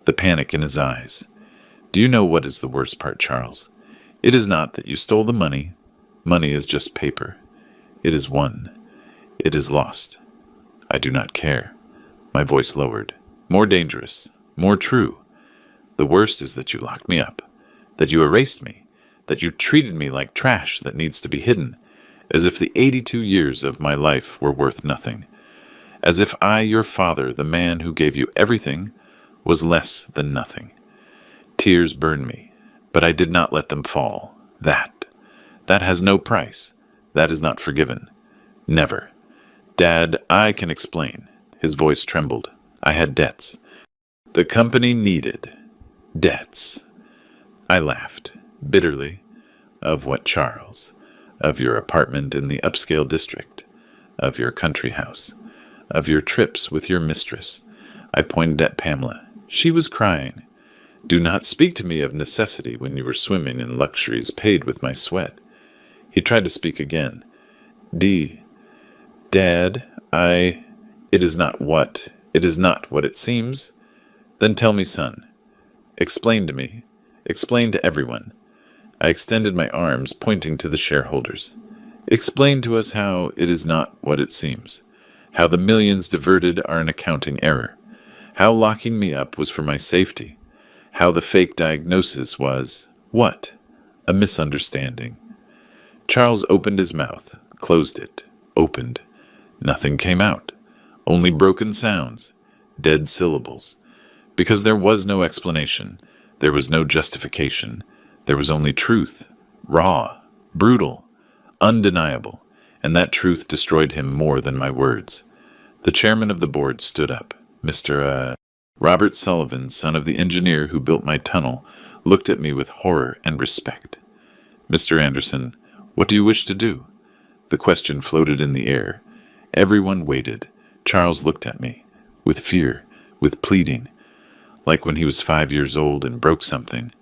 the panic in his eyes. Do you know what is the worst part, Charles? It is not that you stole the money. Money is just paper. It is won. It is lost. I do not care. My voice lowered. More dangerous. More true. The worst is that you locked me up. That you erased me. That you treated me like trash that needs to be hidden. As if the 82 years of my life were worth nothing. As if I, your father, the man who gave you everything, was less than nothing. Tears burned me, but I did not let them fall. That has no price. That is not forgiven. Never. Dad, I can explain. His voice trembled. I had debts. The company needed debts. I laughed, bitterly. Of what, Charles? Of your apartment in the upscale district. Of your country house. Of your trips with your mistress. I pointed at Pamela. She was crying. Do not speak to me of necessity when you were swimming in luxuries paid with my sweat. He tried to speak again. Dad, it is not what it seems. Then tell me, son. Explain to me. Explain to everyone. I extended my arms, pointing to the shareholders. Explain to us how it is not what it seems. How the millions diverted are an accounting error. How locking me up was for my safety. How the fake diagnosis was, what? A misunderstanding. Charles opened his mouth, closed it, opened. Nothing came out. Only broken sounds, dead syllables. Because there was no explanation. There was no justification. There was only truth, raw, brutal, undeniable, and that truth destroyed him more than my words. The chairman of the board stood up. Mr. Robert Sullivan, son of the engineer who built my tunnel, looked at me with horror and respect. Mr. Anderson, what do you wish to do? The question floated in the air. Everyone waited. Charles looked at me, with fear, with pleading, like when he was 5 years old and broke something.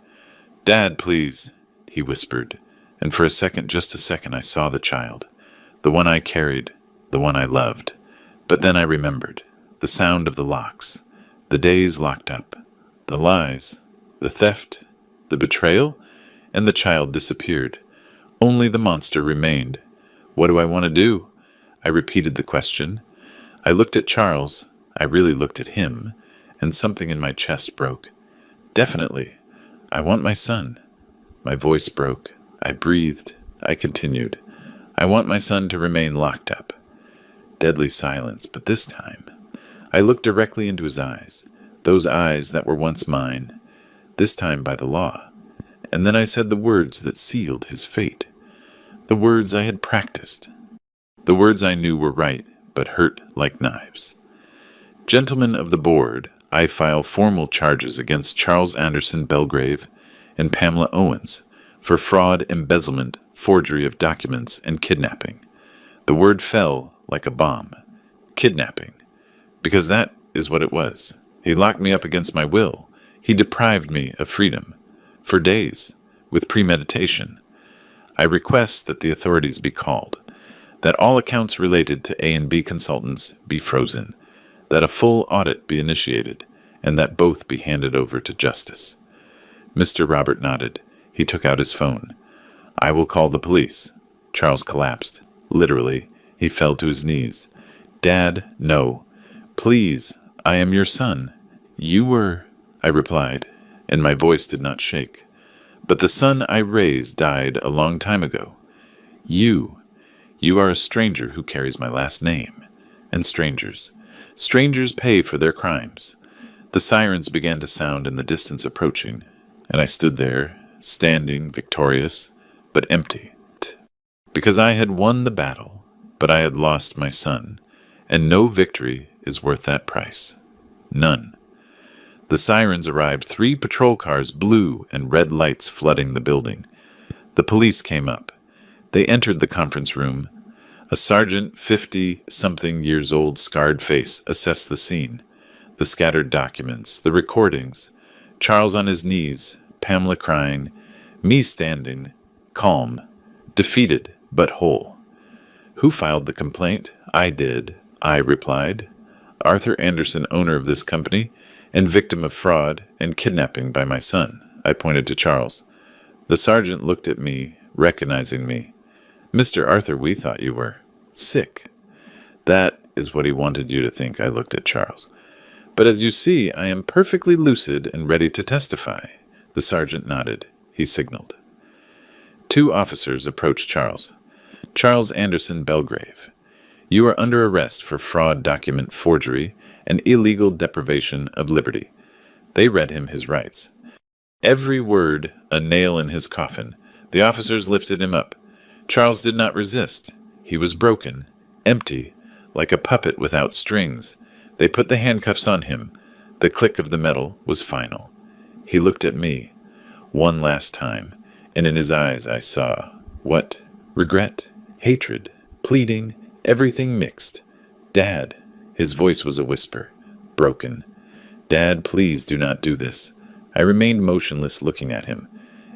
Dad, please, he whispered, and for a second, just a second, I saw the child, the one I carried, the one I loved. But then I remembered, the sound of the locks, the days locked up, the lies, the theft, the betrayal, and the child disappeared. Only the monster remained. What do I want to do? I repeated the question. I looked at Charles. I really looked at him, and something in my chest broke. Definitely. I want my son. My voice broke. I breathed. I continued. I want my son to remain locked up. Deadly silence, but this time, I looked directly into his eyes, those eyes that were once mine, this time by the law. And then I said the words that sealed his fate, the words I had practiced, the words I knew were right, but hurt like knives. Gentlemen of the board, I file formal charges against Charles Anderson Belgrave and Pamela Owens for fraud, embezzlement, forgery of documents, and kidnapping. The word fell like a bomb. Kidnapping. Because that is what it was. He locked me up against my will. He deprived me of freedom. For days. With premeditation. I request that the authorities be called, that all accounts related to A and B consultants be frozen, that a full audit be initiated, and that both be handed over to justice." Mr. Robert nodded. He took out his phone. "I will call the police." Charles collapsed. Literally, he fell to his knees. "Dad, no. Please, I am your son." "You were," I replied, and my voice did not shake. "But the son I raised died a long time ago. You are a stranger who carries my last name. And strangers pay for their crimes." The sirens began to sound in the distance approaching, and I stood there, standing victorious, but empty. Because I had won the battle, but I had lost my son, and no victory is worth that price. None. The sirens arrived, 3 patrol cars, blue and red lights flooding the building. The police came up. They entered the conference room. A sergeant, 50-something years old, scarred face, assessed the scene. The scattered documents, the recordings, Charles on his knees, Pamela crying, me standing, calm, defeated but whole. "Who filed the complaint?" "I did," I replied. "Arthur Anderson, owner of this company, and victim of fraud and kidnapping by my son." I pointed to Charles. The sergeant looked at me, recognizing me. "Mr. Arthur, we thought you were sick." "That is what he wanted you to think," I looked at Charles. "But as you see, I am perfectly lucid and ready to testify." The sergeant nodded. He signaled. 2 officers approached Charles. "Charles Anderson Belgrave, you are under arrest for fraud, document forgery, and illegal deprivation of liberty." They read him his rights. Every word a nail in his coffin. The officers lifted him up. Charles did not resist. He was broken, empty, like a puppet without strings. They put the handcuffs on him. The click of the metal was final. He looked at me one last time, and in his eyes I saw what? Regret, hatred, pleading, everything mixed. "Dad," his voice was a whisper, broken. "Dad, please do not do this." I remained motionless, looking at him,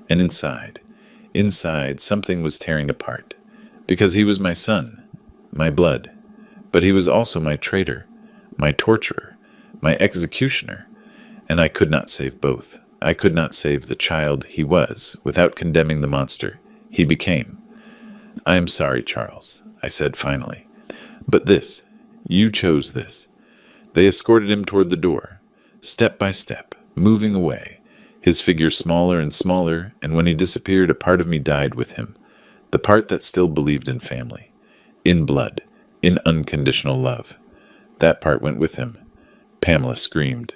and inside, something was tearing apart, because he was my son, my blood, but he was also my traitor, my torturer, my executioner, and I could not save both. I could not save the child he was without condemning the monster he became. "I am sorry, Charles," I said finally. "But this, you chose this." They escorted him toward the door, step by step, moving away, his figure smaller and smaller, and when he disappeared, a part of me died with him, the part that still believed in family, in blood, in unconditional love. That part went with him. Pamela screamed.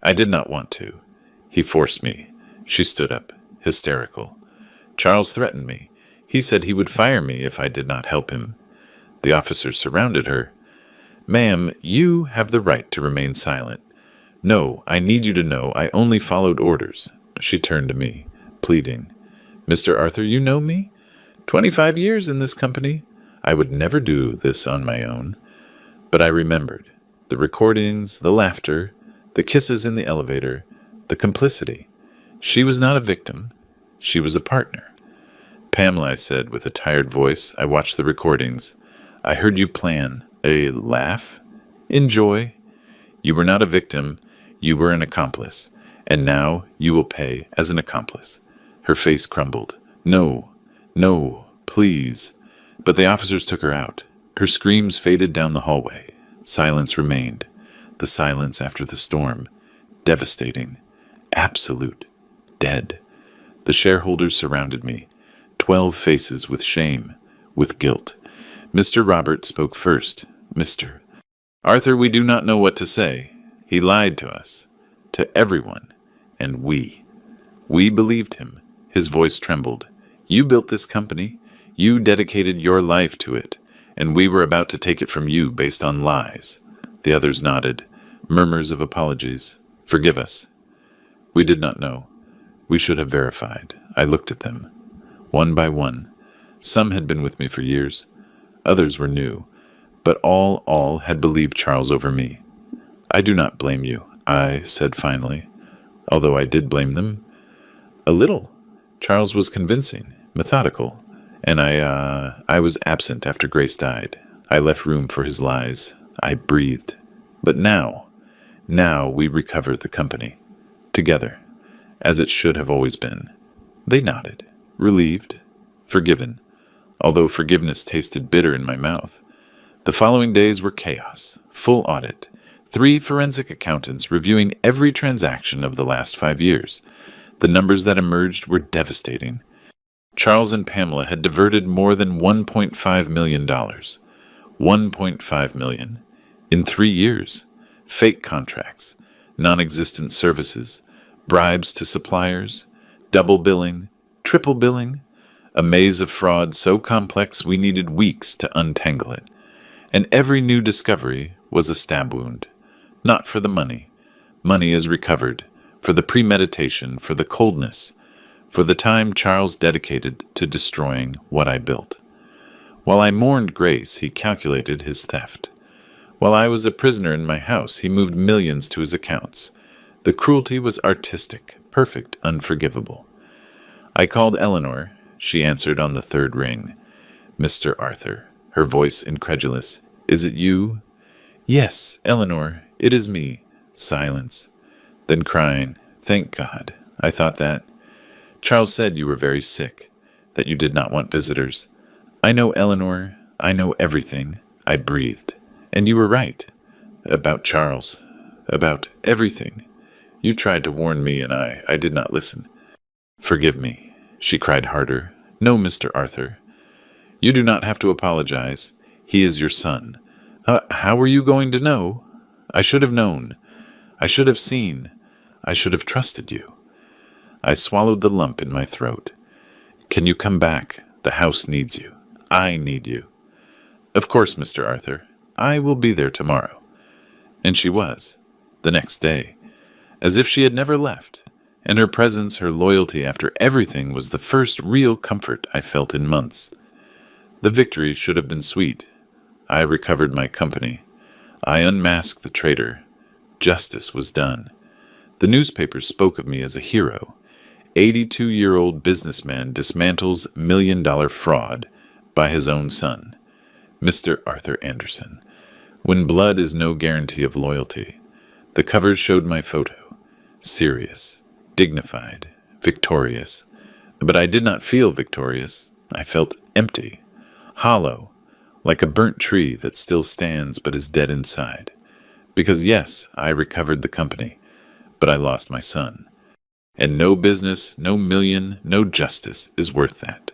I did not want to. He forced me. She stood up, hysterical. Charles threatened me. He said he would fire me if I did not help him. The officers surrounded her. "Ma'am, you have the right to remain silent." "No, I need you to know I only followed orders." She turned to me, pleading. "Mr. Arthur, you know me? 25 years in this company. I would never do this on my own." But I remembered. The recordings, the laughter, the kisses in the elevator, the complicity. She was not a victim. She was a partner. "Pamela," I said with a tired voice. I watched the recordings. "I heard you plan a laugh? Enjoy. You were not a victim. You were an accomplice. And now you will pay as an accomplice." Her face crumbled. "No, no, please." But the officers took her out. Her screams faded down the hallway. Silence remained. The silence after the storm. Devastating. Absolute. Dead. The shareholders surrounded me. 12 faces with shame, with guilt. Mr. Robert spoke first. "Mr. Arthur, we do not know what to say. He lied to us, to everyone, and we believed him." His voice trembled. "You built this company. You dedicated your life to it, and we were about to take it from you based on lies." The others nodded. Murmurs of apologies. "Forgive us. We did not know. We should have verified." I looked at them. One by one. Some had been with me for years. Others were new. But all had believed Charles over me. "I do not blame you," I said finally, although I did blame them. A little. Charles was convincing, methodical, And I was absent after Grace died. I left room for his lies. I breathed. But now we recover the company. Together, as it should have always been. They nodded, relieved, forgiven, although forgiveness tasted bitter in my mouth. The following days were chaos, full audit, 3 forensic accountants reviewing every transaction of the last 5 years. The numbers that emerged were devastating. Charles and Pamela had diverted more than $1.5 million. $1.5 million. In 3 years. Fake contracts, non-existent services, bribes to suppliers, double billing, triple billing, a maze of fraud so complex we needed weeks to untangle it. And every new discovery was a stab wound. Not for the money. Money is recovered. For the premeditation, for the coldness, for the time Charles dedicated to destroying what I built. While I mourned Grace, he calculated his theft. While I was a prisoner in my house, he moved millions to his accounts. The cruelty was artistic, perfect, unforgivable. I called Eleanor. She answered on the 3rd ring. Mr. Arthur, her voice incredulous. Is it you? Yes, Eleanor, it is me. Silence. Then crying, thank God. I thought that. Charles said you were very sick, that you did not want visitors. I know, Eleanor. I know everything. I breathed. And you were right. About Charles. About everything. You tried to warn me and I did not listen. Forgive me, she cried harder. No, Mr. Arthur. You do not have to apologize. He is your son. How were you going to know? I should have known. I should have seen. I should have trusted you. I swallowed the lump in my throat. Can you come back? The house needs you. I need you. Of course, Mr. Arthur. I will be there tomorrow. And she was, the next day, as if she had never left, and her presence, her loyalty after everything was the first real comfort I felt in months. The victory should have been sweet. I recovered my company. I unmasked the traitor. Justice was done. The newspapers spoke of me as a hero. 82-year-old businessman dismantles $1 million fraud by his own son, Mr. Arthur Anderson. When blood is no guarantee of loyalty, the covers showed my photo. Serious, dignified, victorious. But I did not feel victorious. I felt empty, hollow, like a burnt tree that still stands but is dead inside. Because yes, I recovered the company, but I lost my son. And no business, no million, no justice is worth that.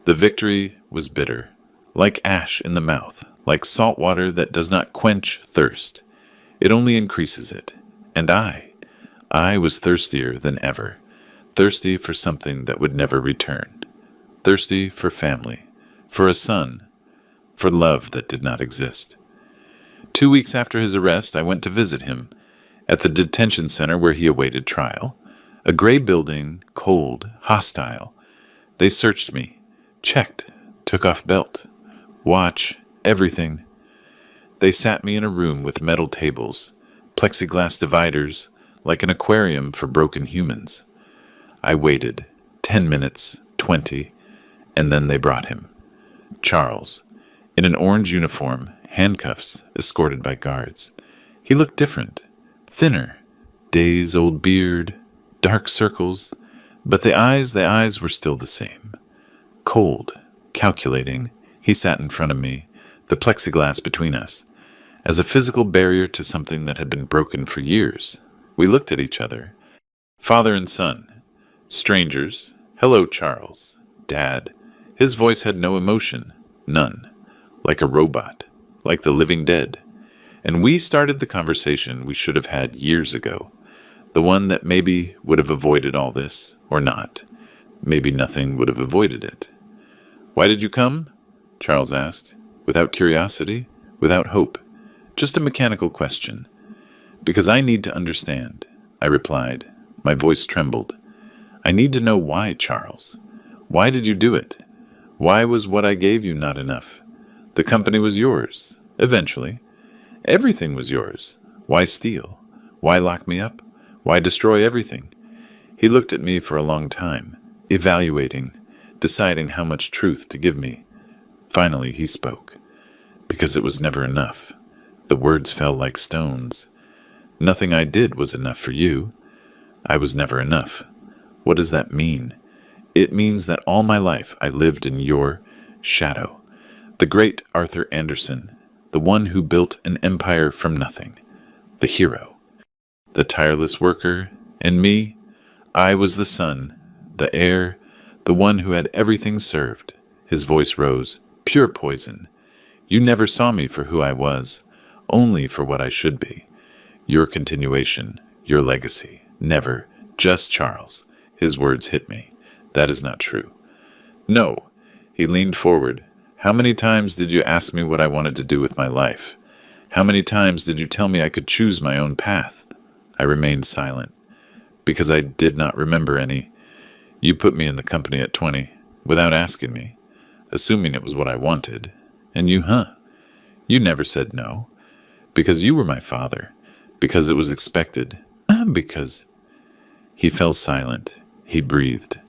The victory was bitter, like ash in the mouth, like salt water that does not quench thirst. It only increases it. And I was thirstier than ever, thirsty for something that would never return, thirsty for family, for a son, for love that did not exist. 2 weeks after his arrest, I went to visit him at the detention center where he awaited trial. A gray building, cold, hostile. They searched me, checked, took off belt, watch, everything. They sat me in a room with metal tables, plexiglass dividers, like an aquarium for broken humans. I waited, 10 minutes, 20, and then they brought him. Charles, in an orange uniform, handcuffs, escorted by guards. He looked different, thinner, days-old beard, dark circles, but the eyes were still the same. Cold, calculating, he sat in front of me, the plexiglass between us, as a physical barrier to something that had been broken for years. We looked at each other, father and son, strangers. Hello, Charles, Dad. His voice had no emotion, none, like a robot, like the living dead. And we started the conversation we should have had years ago. The one that maybe would have avoided all this, or not. Maybe nothing would have avoided it. Why did you come? Charles asked, without curiosity, without hope. Just a mechanical question. Because I need to understand, I replied. My voice trembled. I need to know why, Charles. Why did you do it? Why was what I gave you not enough? The company was yours, eventually. Everything was yours. Why steal? Why lock me up? Why destroy everything? He looked at me for a long time, evaluating, deciding how much truth to give me. Finally, he spoke. Because it was never enough. The words fell like stones. Nothing I did was enough for you. I was never enough. What does that mean? It means that all my life I lived in your shadow. The great Arthur Andersen, the one who built an empire from nothing. The hero. The tireless worker. And me, I was the son, the heir, the one who had everything served. His voice rose. Pure poison. You never saw me for who I was, only for what I should be. Your continuation, your legacy. Never. Just Charles. His words hit me. That is not true. No. He leaned forward. How many times did you ask me what I wanted to do with my life? How many times did you tell me I could choose my own path? I remained silent, because I did not remember any. You put me in the company at 20, without asking me, assuming it was what I wanted. And you, You never said no. Because you were my father. Because it was expected. Because... He fell silent. He breathed.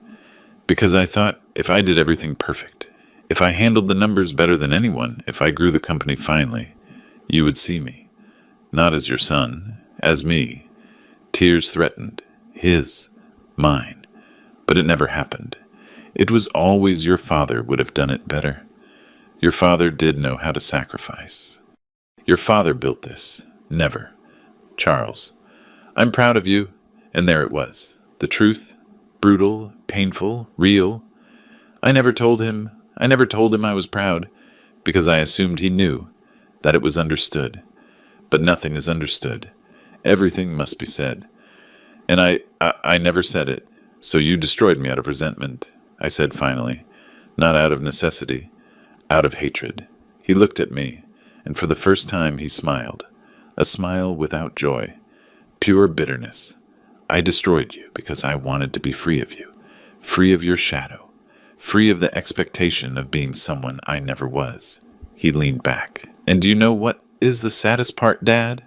Because I thought, if I did everything perfect, if I handled the numbers better than anyone, if I grew the company finely, you would see me. Not as your son, as me. Tears threatened. His. Mine. But it never happened. It was always your father would have done it better. Your father did know how to sacrifice. Your father built this. Never. Charles. I'm proud of you. And there it was. The truth. Brutal, painful, real. I never told him I was proud, because I assumed he knew, that it was understood. But nothing is understood. Everything must be said. And I never said it, so you destroyed me out of resentment, I said finally. Not out of necessity, out of hatred. He looked at me, and for the first time he smiled. A smile without joy. Pure bitterness. I destroyed you because I wanted to be free of you. Free of your shadow. Free of the expectation of being someone I never was. He leaned back. And do you know what is the saddest part, Dad?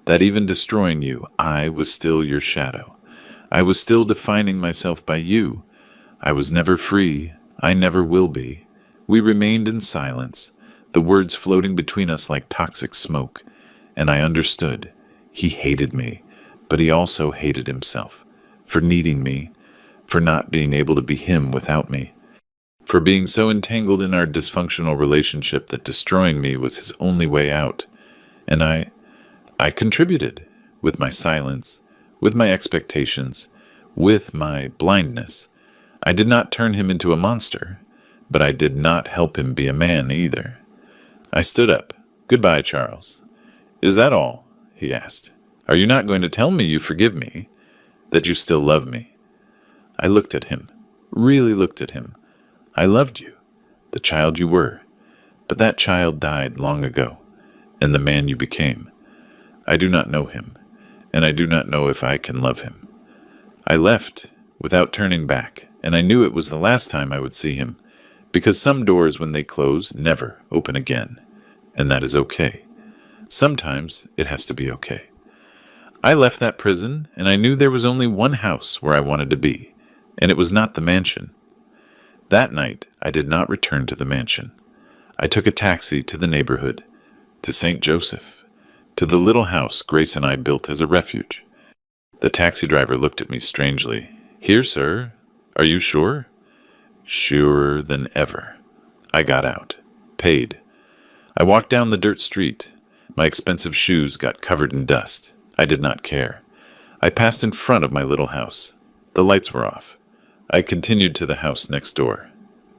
That even destroying you, I was still your shadow. I was still defining myself by you. I was never free. I never will be. We remained in silence, the words floating between us like toxic smoke. And I understood. He hated me, but he also hated himself. For needing me. For not being able to be him without me. For being so entangled in our dysfunctional relationship that destroying me was his only way out. And I contributed, with my silence, with my expectations, with my blindness. I did not turn him into a monster, but I did not help him be a man either. I stood up. Goodbye, Charles. Is that all? He asked. Are you not going to tell me you forgive me, that you still love me? I looked at him, really looked at him. I loved you, the child you were, but that child died long ago, and the man you became. I do not know him, and I do not know if I can love him. I left without turning back, and I knew it was the last time I would see him, because some doors, when they close, never open again, and that is okay. Sometimes it has to be okay. I left that prison, and I knew there was only one house where I wanted to be, and it was not the mansion. That night, I did not return to the mansion. I took a taxi to the neighborhood, to St. Joseph, to the little house Grace and I built as a refuge. The taxi driver looked at me strangely. Here, sir. Are you sure? Surer than ever. I got out. Paid. I walked down the dirt street. My expensive shoes got covered in dust. I did not care. I passed in front of my little house. The lights were off. I continued to the house next door.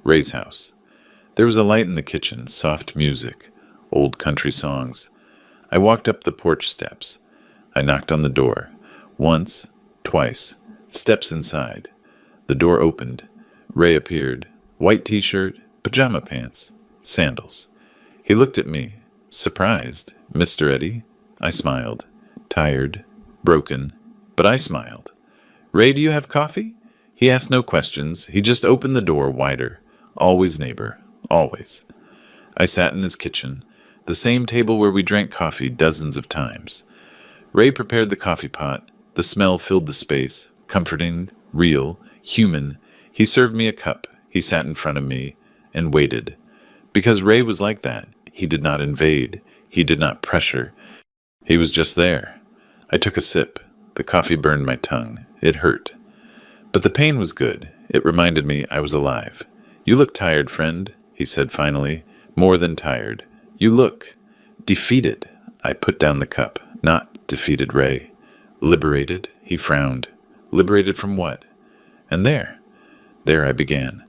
Ray's house. There was a light in the kitchen, soft music, old country songs. I walked up the porch steps. I knocked on the door. Once, twice. Steps inside. The door opened. Ray appeared. White t-shirt, pajama pants, sandals. He looked at me, surprised. Mr. Eddie? I smiled. Tired, broken, but I smiled. Ray, do you have coffee? He asked no questions. He just opened the door wider. Always neighbor. Always. I sat in his kitchen, the same table where we drank coffee dozens of times. Ray prepared the coffee pot. The smell filled the space. Comforting, real, human. He served me a cup. He sat in front of me and waited. Because Ray was like that. He did not invade. He did not pressure. He was just there. I took a sip. The coffee burned my tongue. It hurt. But the pain was good. It reminded me I was alive. "You look tired, friend," he said finally. "More than tired. You look defeated." I put down the cup. "Not defeated, Ray. Liberated?" He frowned. "Liberated from what?" And there I began.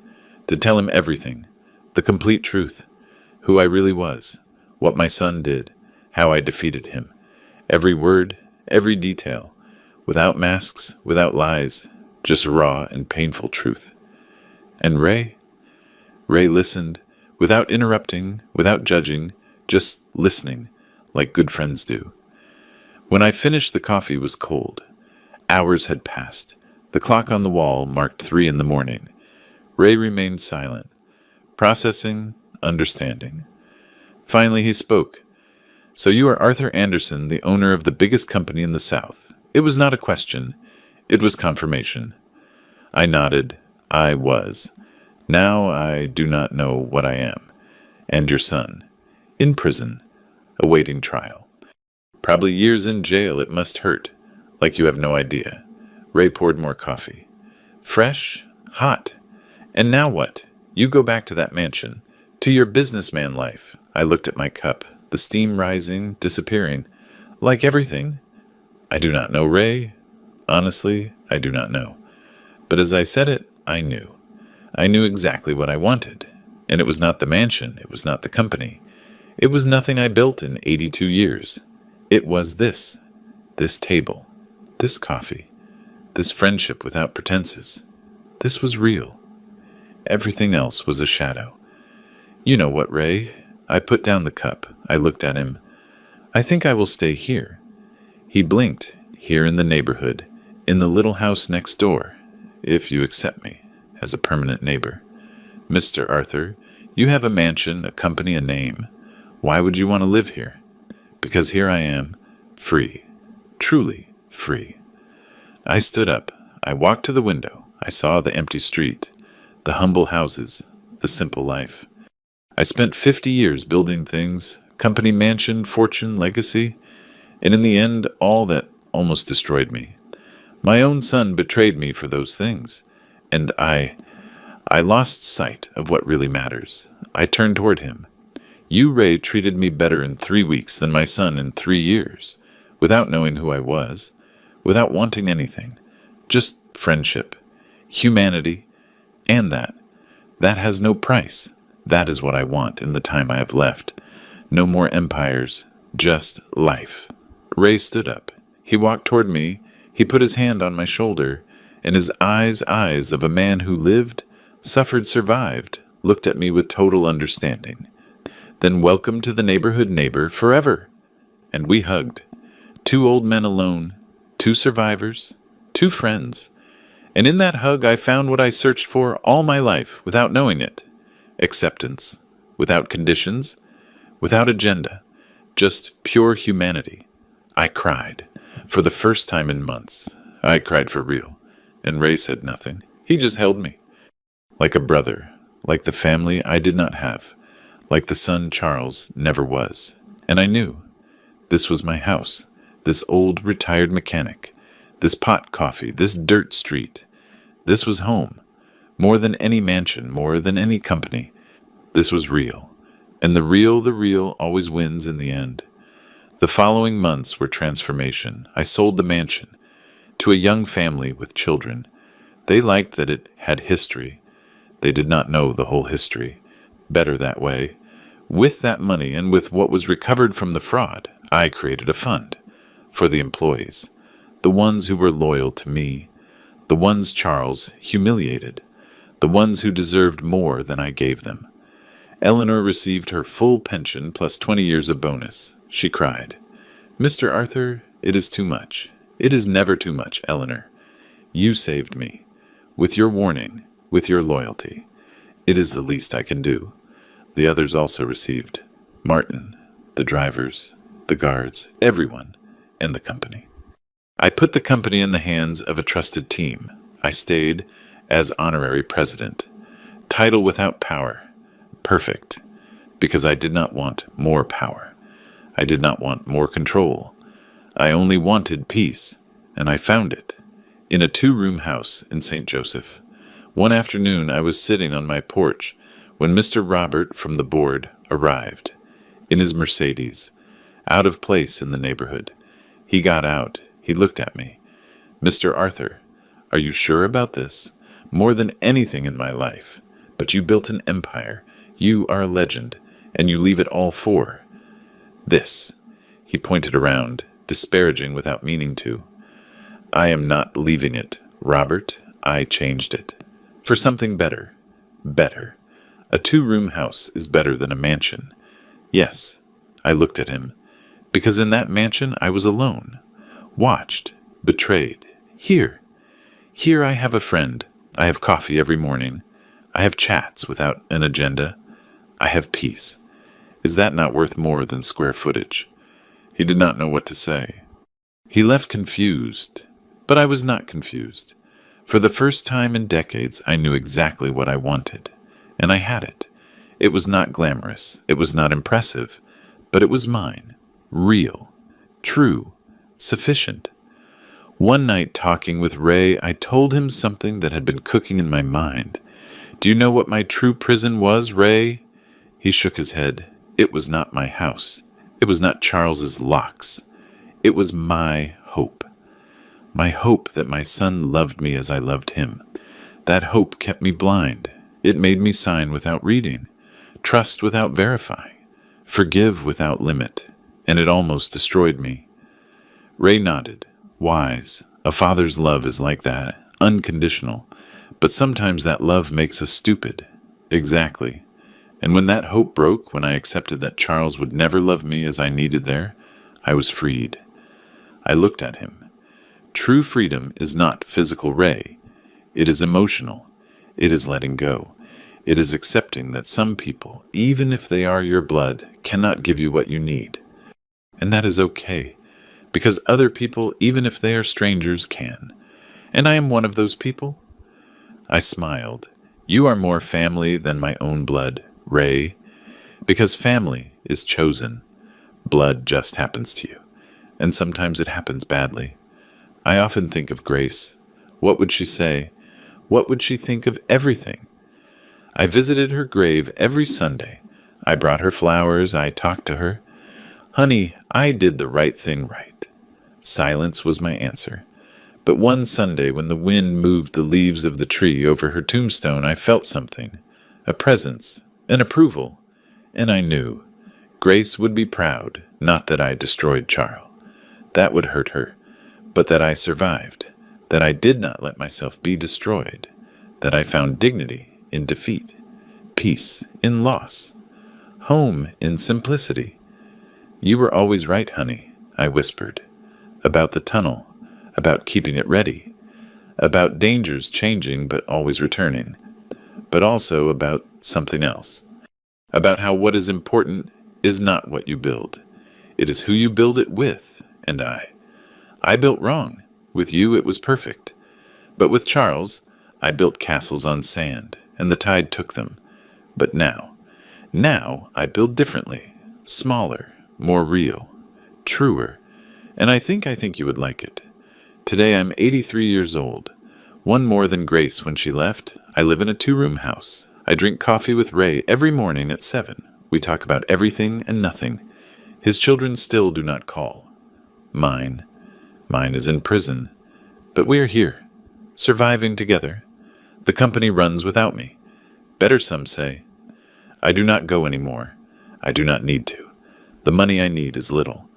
To tell him everything. The complete truth. Who I really was. What my son did. How I defeated him. Every word, every detail. Without masks, without lies. Just raw and painful truth. And Ray listened, without interrupting, without judging, just listening, like good friends do. When I finished, the coffee was cold. Hours had passed. The clock on the wall marked 3 a.m. Ray remained silent, processing, understanding. Finally he spoke. "So you are Arthur Anderson, the owner of the biggest company in the South." It was not a question. It was confirmation. I nodded. I was. Now I do not know what I am. And your son. In prison. Awaiting trial. Probably years in jail. It must hurt. Like you have no idea. Ray poured more coffee. Fresh? Hot. And now what? You go back to that mansion. To your businessman life. I looked at my cup. The steam rising, disappearing. Like everything? I do not know, Ray. Honestly, I do not know. But as I said it, I knew. I knew exactly what I wanted. And it was not the mansion. It was not the company. It was nothing I built in 82 years. It was this. This table. This coffee. This friendship without pretenses. This was real. Everything else was a shadow. You know what, Ray? I put down the cup. I looked at him. I think I will stay here. He blinked. Here in the neighborhood. In the little house next door. If you accept me as a permanent neighbor. Mr. Arthur, you have a mansion, a company, a name. Why would you want to live here? Because here I am, free. Truly free. I stood up. I walked to the window. I saw the empty street. The humble houses. The simple life. I spent 50 years building things. Company, mansion, fortune, legacy. And in the end, all that almost destroyed me. My own son betrayed me for those things. And I lost sight of what really matters. I turned toward him. You, Ray, treated me better in 3 weeks than my son in 3 years. Without knowing who I was. Without wanting anything. Just friendship. Humanity. And that. That has no price. That is what I want in the time I have left. No more empires. Just life. Ray stood up. He walked toward me. He put his hand on my shoulder, and his eyes of a man who lived, suffered, survived, looked at me with total understanding. Then welcome to the neighborhood, neighbor, forever. And we hugged. 2 old men alone, 2 survivors, 2 friends. And in that hug I found what I searched for all my life without knowing it. Acceptance, without conditions, without agenda, just pure humanity. I cried. For the first time in months. I cried for real. And Ray said nothing. He just held me. Like a brother. Like the family I did not have. Like the son Charles never was. And I knew. This was my house. This old retired mechanic. This pot coffee. This dirt street. This was home. More than any mansion. More than any company. This was real. And the real always wins in the end. The following months were transformation. I sold the mansion to a young family with children. They liked that it had history. They did not know the whole history. Better that way. With that money and with what was recovered from the fraud, I created a fund for the employees, the ones who were loyal to me, the ones Charles humiliated, the ones who deserved more than I gave them. Eleanor received her full pension plus 20 years of bonus. She cried, "Mr. Arthur, it is too much. It is never too much, Eleanor. You saved me. With your warning, with your loyalty. It is the least I can do." The others also received. Martin, the drivers, the guards, everyone, and the company. I put the company in the hands of a trusted team. I stayed as honorary president. title without power. Perfect. Because I did not want more power. I did not want more control. I only wanted peace, and I found it. In a 2-room house in St. Joseph. One afternoon I was sitting on my porch when Mr. Robert from the board arrived, in his Mercedes, out of place in the neighborhood. He got out. He looked at me. "Mr. Arthur, are you sure about this? More than anything in my life. But you built an empire. You are a legend, and you leave it all for this." He pointed around, disparaging without meaning to. "I am not leaving it, Robert. I changed it. For something better. Better. A 2-room house is better than a mansion. Yes." I looked at him. "Because in that mansion I was alone. Watched. Betrayed. Here. Here I have a friend. I have coffee every morning. I have chats without an agenda. I have peace. Is that not worth more than square footage?" He did not know what to say. He left confused, but I was not confused. For the first time in decades, I knew exactly what I wanted, and I had it. It was not glamorous, it was not impressive, but it was mine, real, true, sufficient. One night talking with Ray, I told him something that had been cooking in my mind. "Do you know what my true prison was, Ray?" He shook his head. "It was not my house. It was not Charles's locks. It was my hope. My hope that my son loved me as I loved him. That hope kept me blind. It made me sign without reading, trust without verifying, forgive without limit, and it almost destroyed me." Ray nodded. "Wise. A father's love is like that, unconditional. But sometimes that love makes us stupid." "Exactly. And when that hope broke, when I accepted that Charles would never love me as I needed there, I was freed." I looked at him. True freedom is not physical, Ray. It is emotional. It is letting go. It is accepting that some people, even if they are your blood, cannot give you what you need. And that is okay, because other people, even if they are strangers, can. And I am one of those people. I smiled. "You are more family than my own blood, Ray, because family is chosen. Blood just happens to you, and sometimes it happens badly. I often think of Grace. What would she say? What would she think of everything? I visited her grave every Sunday. I brought her flowers. I talked to her. Honey, I did the right thing right." Silence was my answer. But one Sunday, when the wind moved the leaves of the tree over her tombstone, I felt something, a presence, an approval, and I knew. Grace would be proud, not that I destroyed Charles. That would hurt her, but that I survived, that I did not let myself be destroyed, that I found dignity in defeat, peace in loss, home in simplicity. "You were always right, honey," I whispered, "about the tunnel, about keeping it ready, about dangers changing but always returning, but also about something else, about how what is important is not what you build. It is who you build it with, and I built wrong. With you it was perfect. But with Charles, I built castles on sand, and the tide took them. But now I build differently, smaller, more real, truer, and I think you would like it. Today I'm 83 years old, one more than Grace when she left. I live in a 2-room house. I drink coffee with Ray every morning at 7. We talk about everything and nothing. His children still do not call. Mine is in prison. But we are here, surviving together. The company runs without me. Better, some say. I do not go anymore. I do not need to. The money I need is little.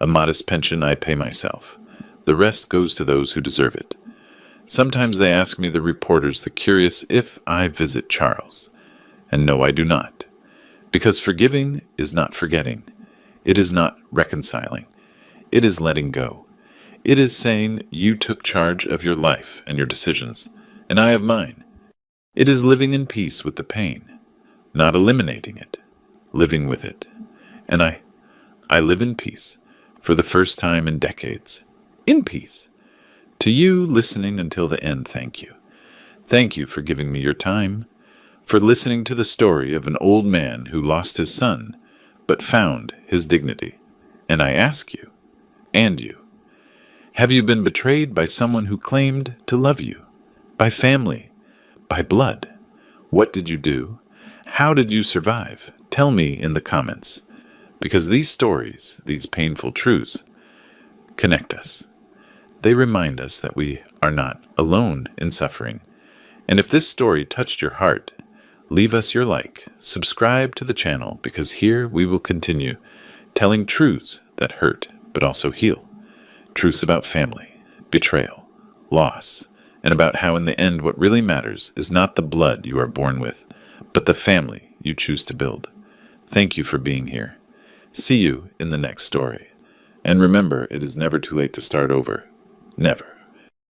A modest pension I pay myself. The rest goes to those who deserve it. Sometimes they ask me, the reporters, the curious, if I visit Charles. And no, I do not. Because forgiving is not forgetting. It is not reconciling. It is letting go. It is saying, you took charge of your life and your decisions, and I have mine. It is living in peace with the pain, not eliminating it, living with it. And I live in peace for the first time in decades. In peace. To you listening until the end, thank you. Thank you for giving me your time, for listening to the story of an old man who lost his son, but found his dignity. And I ask you, and you, have you been betrayed by someone who claimed to love you? By family? By blood? What did you do? How did you survive? Tell me in the comments. Because these stories, these painful truths, connect us. They remind us that we are not alone in suffering. And if this story touched your heart, leave us your like, subscribe to the channel, because here we will continue telling truths that hurt but also heal. Truths about family, betrayal, loss, and about how in the end what really matters is not the blood you are born with, but the family you choose to build. Thank you for being here. See you in the next story. And remember, it is never too late to start over. Never.